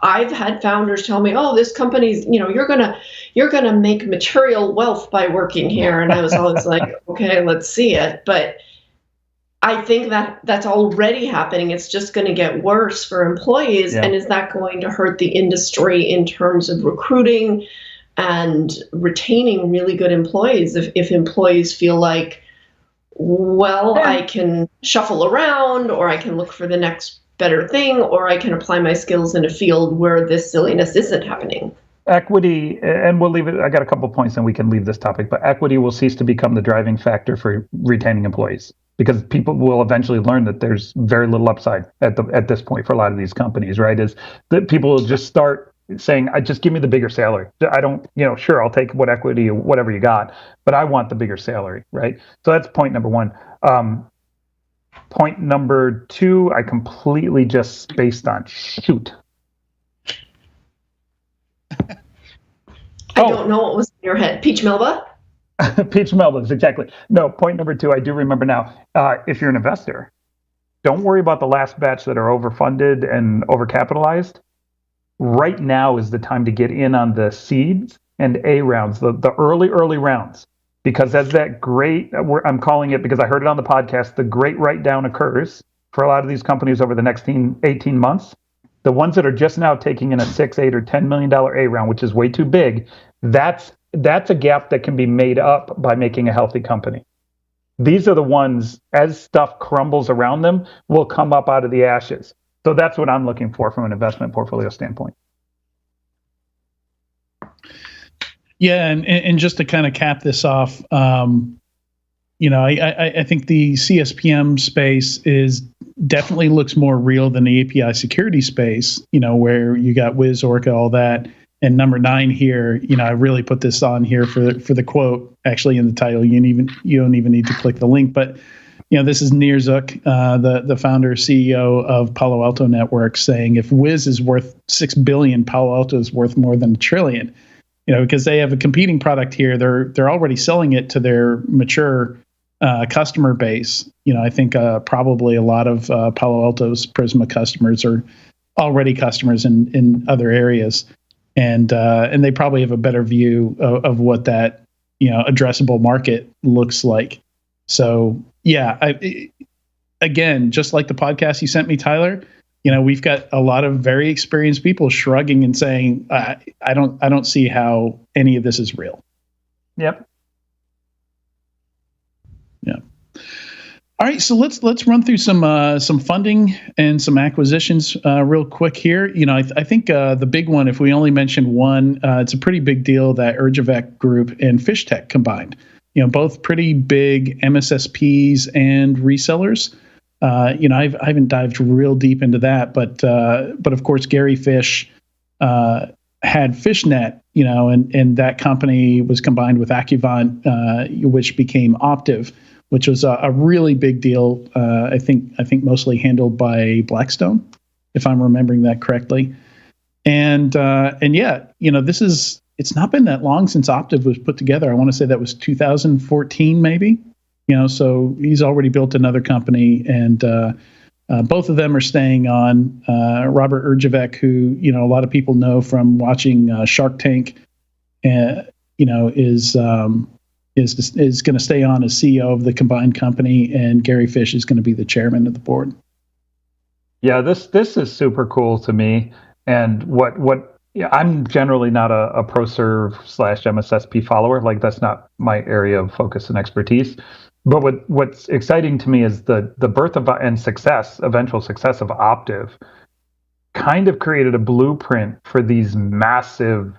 I've had founders tell me, "Oh, this company's, you're gonna make material wealth by working here," and I was always like, "Okay, let's see it." But I think that's already happening. It's just going to get worse for employees. And is that going to hurt the industry in terms of recruiting and retaining really good employees? If employees feel like, I can shuffle around, or I can look for the next better thing, or I can apply my skills in a field where this silliness isn't happening. Equity, and we'll leave it, I got a couple points and we can leave this topic, but equity will cease to become the driving factor for retaining employees, because people will eventually learn that there's very little upside at this point for a lot of these companies, right? Is that people will just start saying, just give me the bigger salary. I don't, sure, I'll take what equity or whatever you got, but I want the bigger salary, right? So that's point number one. Point number two, I completely just spaced on. Shoot. I don't know what was in your head. Peach Melba? Peach Melba's, exactly. No, point number two, I do remember now. If you're an investor, don't worry about the last batch that are overfunded and overcapitalized. Right now is the time to get in on the seeds and A rounds, the early rounds. Because as that great, I'm calling it because I heard it on the podcast, the great write-down occurs for a lot of these companies over the next 18 months. The ones that are just now taking in a $6, $8, or $10 million A round, which is way too big, that's a gap that can be made up by making a healthy company. These are the ones, as stuff crumbles around them, will come up out of the ashes. So that's what I'm looking for from an investment portfolio standpoint. Yeah, and just to kind of cap this off, I think the CSPM space definitely looks more real than the API security space, where you got Wiz, Orca, all that. And number 9 here, I really put this on here for the quote, actually in the title. You don't even need to click the link, but this is Nir Zuk, the founder CEO of Palo Alto Networks, saying if Wiz is worth $6 billion, Palo Alto is worth more than $1 trillion. because they have a competing product here. They're already selling it to their mature customer base. I think probably a lot of Palo Alto's Prisma customers are already customers in other areas, and they probably have a better view of what that addressable market looks like. So yeah, again, just like the podcast you sent me, Tyler, we've got a lot of very experienced people shrugging and saying, I don't see how any of this is real. Yep. Yeah. All right, so let's run through some funding and some acquisitions real quick here. I think the big one, if we only mention one, it's a pretty big deal that Egnyte Group and FishTech combined. Both pretty big MSSPs and resellers. I haven't dived real deep into that, but of course Gary Fish had FishNet, and that company was combined with Accuvant, which became Optiv, which was a really big deal. I think mostly handled by Blackstone, if I'm remembering that correctly. And yeah, it's not been that long since Optiv was put together. I want to say that was 2014, maybe. So he's already built another company, and both of them are staying on. Robert Egnyte, who a lot of people know from watching Shark Tank, is going to stay on as CEO of the combined company, and Gary Fish is going to be the chairman of the board. Yeah, this is super cool to me, and I'm generally not a ProServe / MSSP follower. Like, that's not my area of focus and expertise. But what's exciting to me is the birth of and eventual success of Optiv kind of created a blueprint for these massive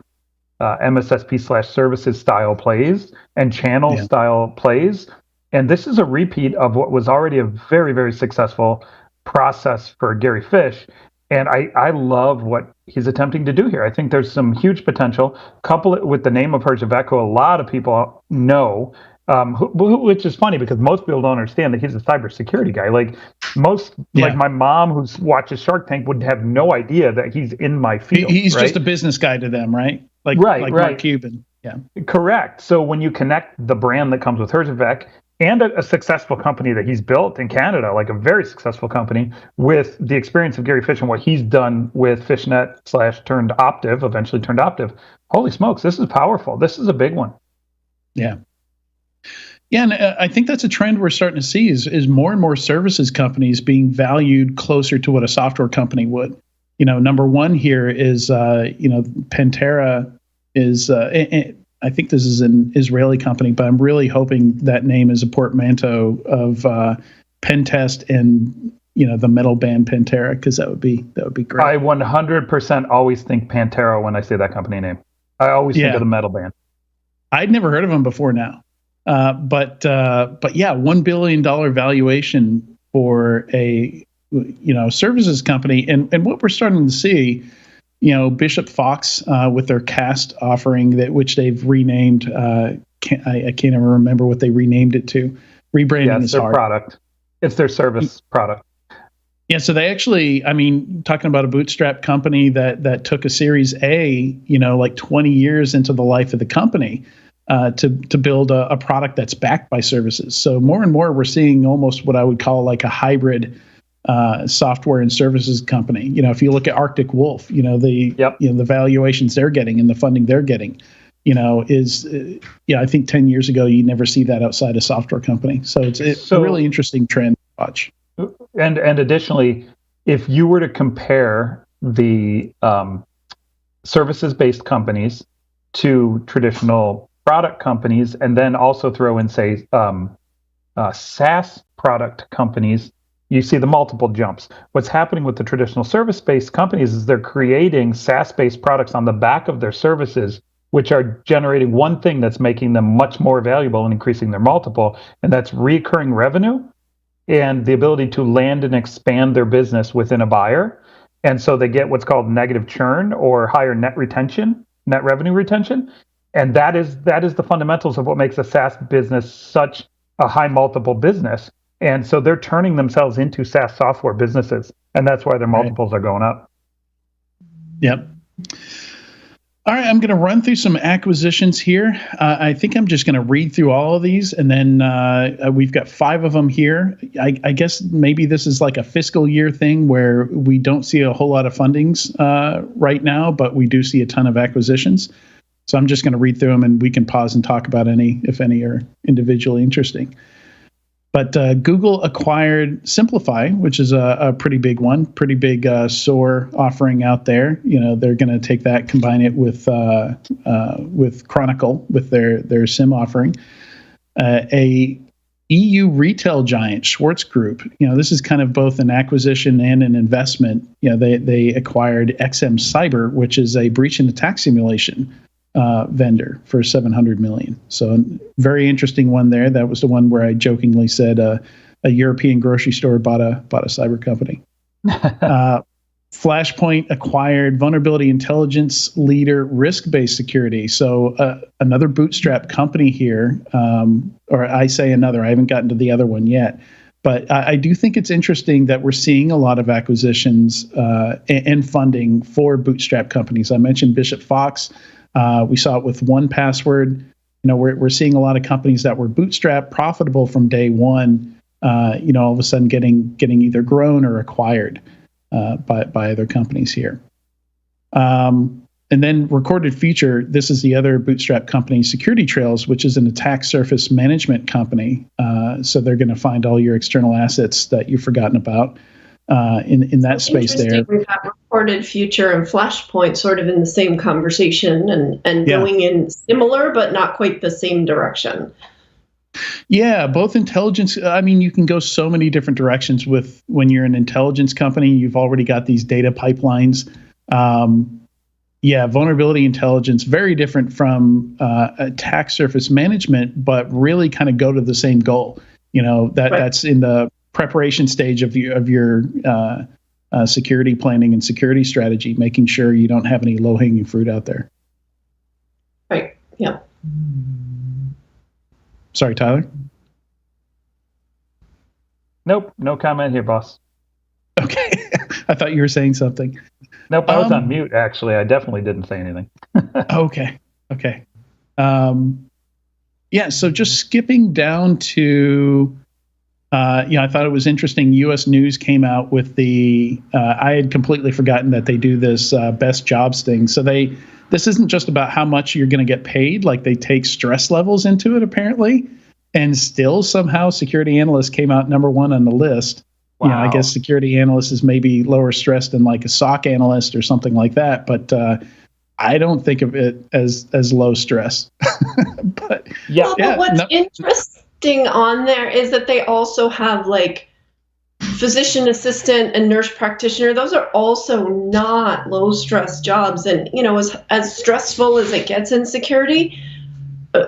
MSSP / services style plays and channel style plays. And this is a repeat of what was already a very, very successful process for Gary Fish. And I love what he's attempting to do here. I think there's some huge potential. Couple it with the name of Egnyte, who a lot of people know, which is funny because most people don't understand that he's a cybersecurity guy. Like my mom who watches Shark Tank would have no idea that he's in my field. He's right? just a business guy to them, right? Like Mark Cuban. Yeah. Correct. So when you connect the brand that comes with Egnyte and a successful company that he's built in Canada, like a very successful company, with the experience of Gary Fish and what he's done with FishNet / eventually turned Optiv. Holy smokes, this is powerful. This is a big one. Yeah. Yeah, and I think that's a trend we're starting to see is more and more services companies being valued closer to what a software company would. Number one here is, Pantera is, I think this is an Israeli company, but I'm really hoping that name is a portmanteau of Pentest and the metal band Pantera, because that would be great. I 100% always think Pantera when I say that company name. I always think of the metal band. I'd never heard of them before now, but yeah, $1 billion valuation for a services company, and what we're starting to see. Bishop Fox with their CAST offering, which they've renamed. I can't even remember what they renamed it to. Rebranding is hard. Product. It's their service product. Yeah, so they actually, talking about a bootstrap company that took a Series A, like 20 years into the life of the company, to build a product that's backed by services. So more and more, we're seeing almost what I would call like a hybrid software and services company. If you look at Arctic Wolf, the valuations they're getting and the funding they're getting, I think 10 years ago you never see that outside a software company. So it's a really interesting trend to watch. And additionally, if you were to compare the services-based companies to traditional product companies, and then also throw in, say, SaaS product companies, you see the multiple jumps. What's happening with the traditional service-based companies is they're creating SaaS-based products on the back of their services, which are generating one thing that's making them much more valuable and increasing their multiple, and that's recurring revenue and the ability to land and expand their business within a buyer. And so they get what's called negative churn or higher net revenue retention. And that is the fundamentals of what makes a SaaS business such a high multiple business. And so they're turning themselves into SaaS software businesses, and that's why their multiples are going up. Yep. All right, I'm going to run through some acquisitions here. I think I'm just going to read through all of these, and then we've got 5 of them here. I guess maybe this is like a fiscal year thing where we don't see a whole lot of fundings right now, but we do see a ton of acquisitions. So I'm just going to read through them, and we can pause and talk about any, if any, are individually interesting. But Google acquired Simplify, which is a pretty big one, pretty big SOAR offering out there. You know, they're going to take that, combine it with Chronicle, with their SIM offering. A EU retail giant, Schwartz Group. You know, this is kind of both an acquisition and an investment. You know, they acquired XM Cyber, which is a breach and attack simulation vendor, for $700 million. So very interesting one there. That was the one where I jokingly said a European grocery store bought a cyber company. Flashpoint acquired vulnerability intelligence leader risk-based security. So another bootstrap company here, or I say another, I haven't gotten to the other one yet. But I do think it's interesting that we're seeing a lot of acquisitions and funding for bootstrap companies. I mentioned Bishop Fox. We saw it with 1Password. You know, we're seeing a lot of companies that were bootstrap profitable from day one. You know, all of a sudden getting either grown or acquired by other companies here. And then Recorded Future. This is the other bootstrap company, Security Trails, which is an attack surface management company. So they're going to find all your external assets that you've forgotten about. In that space there. We've got Recorded Future and Flashpoint sort of in the same conversation and going in similar but not quite the same direction. Yeah, both intelligence. I mean, you can go so many different directions with when you're an intelligence company. You've already got these data pipelines. Vulnerability intelligence, very different from attack surface management, but really kind of go to the same goal. You know, that's in the preparation stage of your security planning and security strategy, making sure you don't have any low-hanging fruit out there. Right. Yeah. Sorry, Tyler. Nope. No comment here, boss. Okay. I thought you were saying something. Nope. I was on mute, actually. I definitely didn't say anything. Okay. So just skipping down to I thought it was interesting. U.S. News came out with the. I had completely forgotten that they do this best jobs thing. So this isn't just about how much you're going to get paid. Like, they take stress levels into it apparently, and still somehow security analyst came out number 1 on the list. Wow. You know, I guess security analyst is maybe lower stress than like a SOC analyst or something like that. But I don't think of it as low stress. But what's interesting on there is that they also have like physician assistant and nurse practitioner. Those are also not low stress jobs. And, you know, as stressful as it gets in security,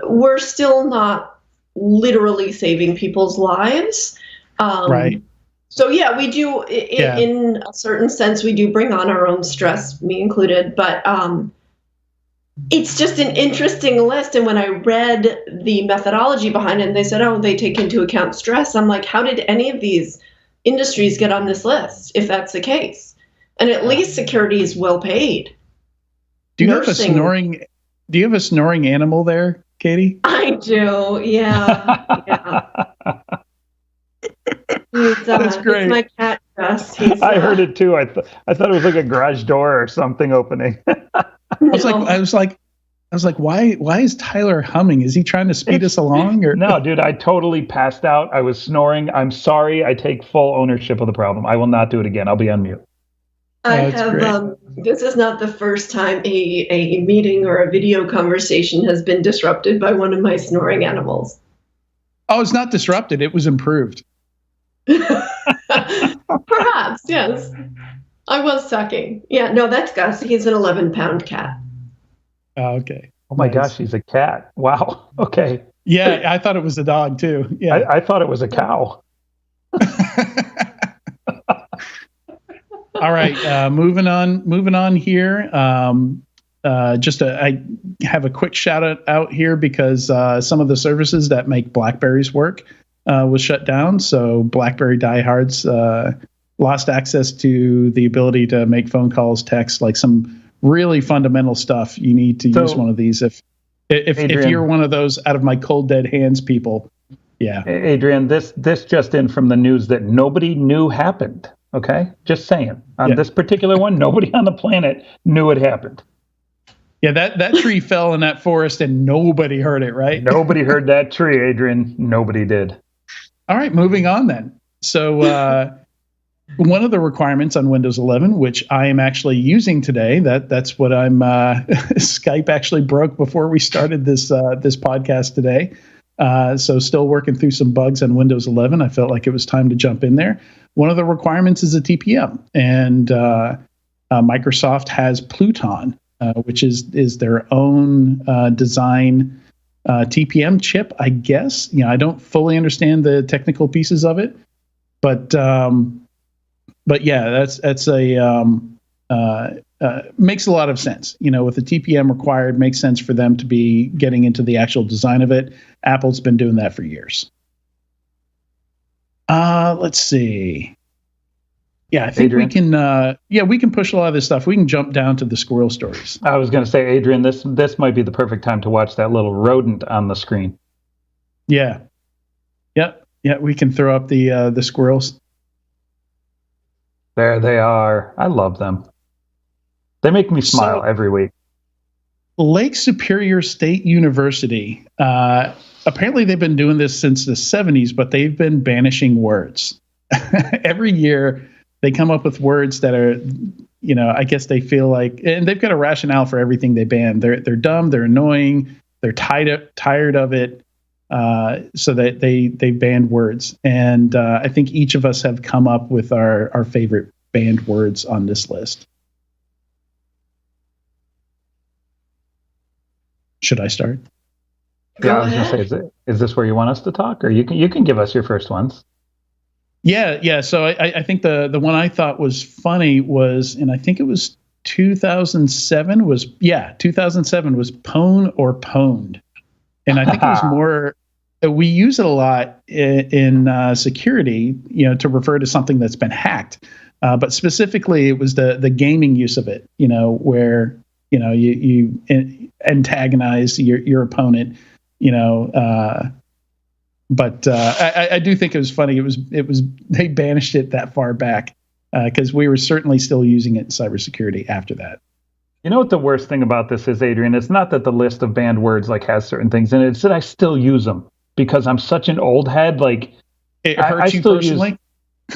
we're still not literally saving people's lives. Right. So yeah, we do in a certain sense, we do bring on our own stress, me included, but it's just an interesting list. And when I read the methodology behind it, and they said, they take into account stress. I'm like, how did any of these industries get on this list, if that's the case? And at least security is well paid. Do you have a snoring animal there, Katie? I do. Yeah. That's great. It's my cat, Gus. I heard it too. I thought it was like a garage door or something opening. I was like, why is Tyler humming? Is he trying to speed us along? Or no, dude, I totally passed out. I was snoring. I'm sorry. I take full ownership of the problem. I will not do it again. I'll be on mute. I have. This is not the first time a meeting or a video conversation has been disrupted by one of my snoring animals. Oh, it's not disrupted. It was improved. Perhaps, yes. I was sucking. Yeah, no, that's Gus. He's an 11-pound cat. Oh, okay. Oh my gosh, he's a cat. Wow. Okay. Yeah, I thought it was a dog too. Yeah, I thought it was a cow. All right, moving on here. I have a quick shout out here because some of the services that make BlackBerries work was shut down. So BlackBerry diehards lost access to the ability to make phone calls, text, like some really fundamental stuff, you need to use one of these. If you're one of those out of my cold dead hands people, yeah. Adrian, this just in from the news that nobody knew happened. Okay, just saying. On this particular one, nobody on the planet knew it happened. Yeah, that tree fell in that forest and nobody heard it, right? Nobody heard that tree, Adrian. Nobody did. All right, moving on then. So one of the requirements on Windows 11, which I am actually using today, that's what I'm. Skype actually broke before we started this podcast today. So still working through some bugs on Windows 11. I felt like it was time to jump in there. One of the requirements is a TPM, and Microsoft has Pluton, which is their own design TPM chip, I guess. I don't fully understand the technical pieces of it, but yeah, that's a makes a lot of sense. With the TPM required, makes sense for them to be getting into the actual design of it. Apple's been doing that for years. Let's see. Yeah, I think Adrian, we can push a lot of this stuff. We can jump down to the squirrel stories. I was going to say, Adrian, this might be the perfect time to watch that little rodent on the screen. Yeah. Yep. Yeah, we can throw up the squirrels. There they are. I love them. They make me smile every week. Lake Superior State University. Apparently they've been doing this since the 70s, but they've been banishing words. Every year they come up with words that are, I guess they feel like, and they've got a rationale for everything they ban. They're dumb, they're annoying, they're tired of it. So that they banned words. And I think each of us have come up with our favorite banned words on this list. Should I start? Yeah, I was going to say, is this where you want us to talk, or you can give us your first ones? Yeah. So I think the one I thought was funny was, and I think it was 2007 was pwn or pwned. And I think it was more, we use it a lot in security, to refer to something that's been hacked. But specifically, it was the gaming use of it, where, you antagonize your opponent, but I do think it was funny. It was they banished it that far back because we were certainly still using it in cybersecurity after that. You know what the worst thing about this is, Adrian? It's not that the list of banned words has certain things in it. It's that I still use them because I'm such an old head. Like, it hurts you personally?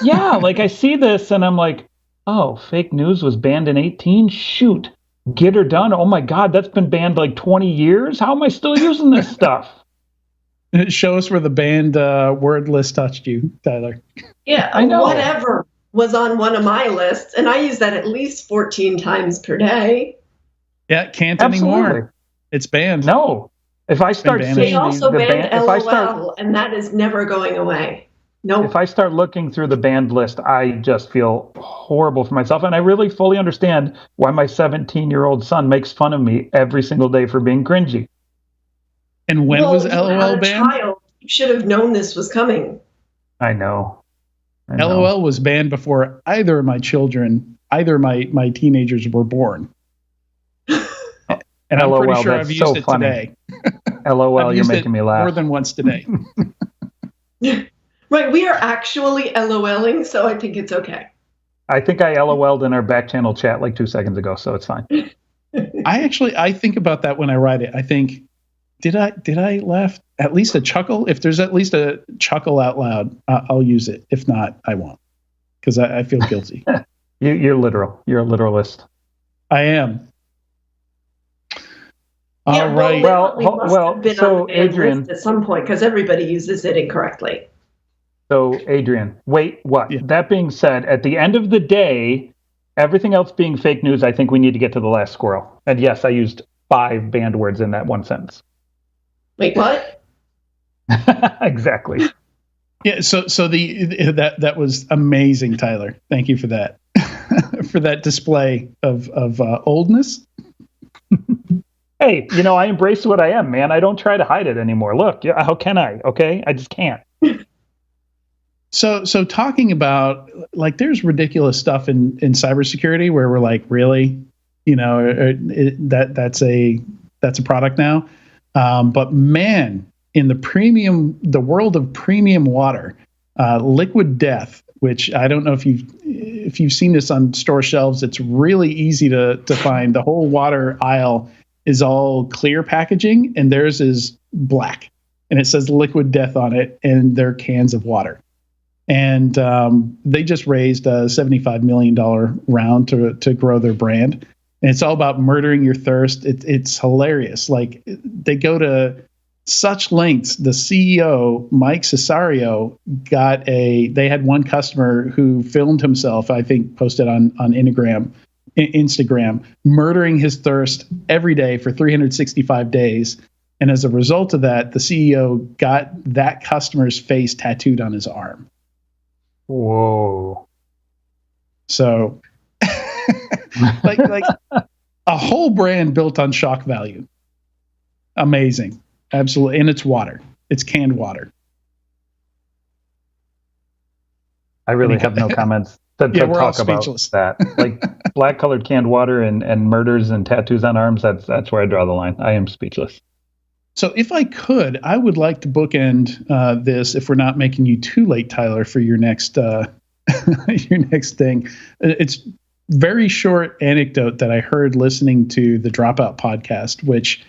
Yeah, I see this and I'm like, oh, fake news was banned in 2018? Shoot. Get her done. Oh my God, that's been banned 20 years? How am I still using this stuff? Show us where the banned word list touched you, Tyler. Yeah, I know. Whatever was on one of my lists, and I use that at least 14 times per day. Yeah, can't anymore. It's banned. No. If I start seeing they also banned LOL, and that is never going away. Nope. If I start looking through the banned list, I just feel horrible for myself. And I really fully understand why my 17-year-old son makes fun of me every single day for being cringy. And when was LOL banned? Child, you should have known this was coming. I know. LOL was banned before either of my children, either my teenagers were born. And LOL, I'm pretty sure I've used it today. LOL, you're making me laugh. More than once today. Right, we are actually LOLing, so I think it's okay. I think I LOL'd in our back channel chat 2 seconds ago, so it's fine. I think about that when I write it. I think, did I laugh? At least a chuckle? If there's at least a chuckle out loud, I'll use it. If not, I won't, because I feel guilty. You're literal. You're a literalist. I am. Yeah, all right. Well, so Adrian, at some point, because everybody uses it incorrectly. So, Adrian, wait, what? Yeah. That being said, at the end of the day, everything else being fake news, I think we need to get to the last squirrel. And yes, I used 5 banned words in that one sentence. Wait, what? Exactly. Yeah, so that was amazing, Tyler. Thank you for that. For that display of oldness. Hey, I embrace what I am, man. I don't try to hide it anymore. Look, how can I? Okay? I just can't. So talking about, there's ridiculous stuff in cybersecurity where we're like, really? that's a product now. But man, in the world of premium water, Liquid Death, which I don't know if you've seen this on store shelves, it's really easy to find. The whole water aisle is all clear packaging, and theirs is black, and it says Liquid Death on it, and they're cans of water. And they just raised a $75 million round to grow their brand. And it's all about murdering your thirst. It's hilarious. Like, they go to such lengths. The CEO, Mike Cesario, they had one customer who filmed himself, I think posted on Instagram, murdering his thirst every day for 365 days. And as a result of that, the CEO got that customer's face tattooed on his arm. Whoa. So like a whole brand built on shock value. Amazing. Absolutely. And it's water. It's canned water. I really have no comments to talk about that. Like, black colored canned water and murders and tattoos on arms, that's where I draw the line. I am speechless. So if I could, I would like to bookend this, if we're not making you too late, Tyler, for your next your next thing. It's very short anecdote that I heard listening to the Dropout podcast, which,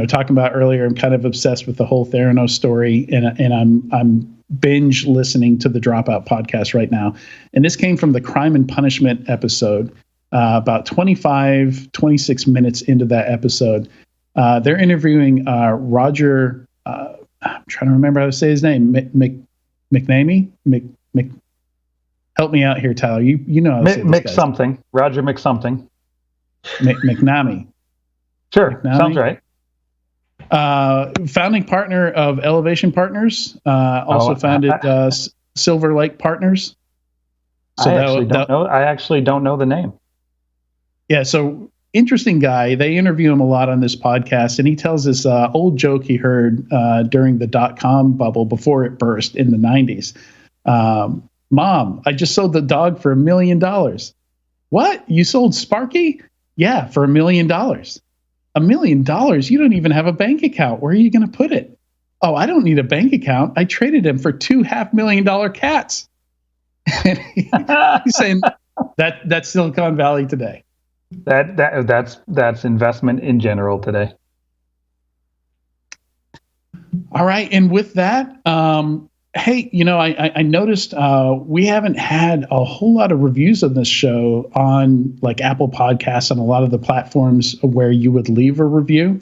talking about earlier, I'm kind of obsessed with the whole Theranos story, and I'm binge listening to the Dropout podcast right now. And this came from the Crime and Punishment episode, about 26 minutes into that episode. They're interviewing Roger. I'm trying to remember how to say his name. McNamee. Help me out here, Tyler. You know how to say this guy's something. Name. Roger McSomething. McNamee. Sure, McNamee. Sounds right. Founding partner of Elevation Partners. Also founded Silver Lake Partners. So I actually don't know the name. Yeah. So. Interesting guy. They interview him a lot on this podcast, and he tells this old joke he heard during the .com bubble before it burst in the 90s. Mom, I just sold the dog for $1 million. What? You sold Sparky? Yeah, for $1 million. $1 million? You don't even have a bank account. Where are you going to put it? Oh, I don't need a bank account. I traded him for $2 $500,000 cats. And he's saying that's Silicon Valley today. That's investment in general today. All right, and with that, hey, I noticed we haven't had a whole lot of reviews of this show on like Apple Podcasts and a lot of the platforms where you would leave a review.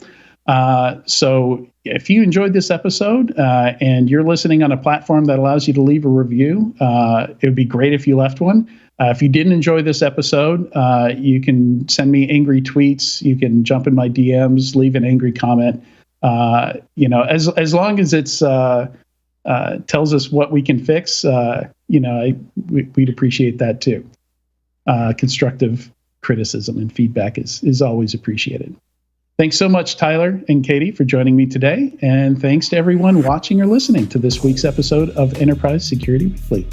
So if you enjoyed this episode and you're listening on a platform that allows you to leave a review, it would be great if you left one. If you didn't enjoy this episode, you can send me angry tweets. You can jump in my DMs, leave an angry comment. As long as it's tells us what we can fix, we'd appreciate that too. Constructive criticism and feedback is always appreciated. Thanks so much, Tyler and Katie, for joining me today. And thanks to everyone watching or listening to this week's episode of Enterprise Security Weekly.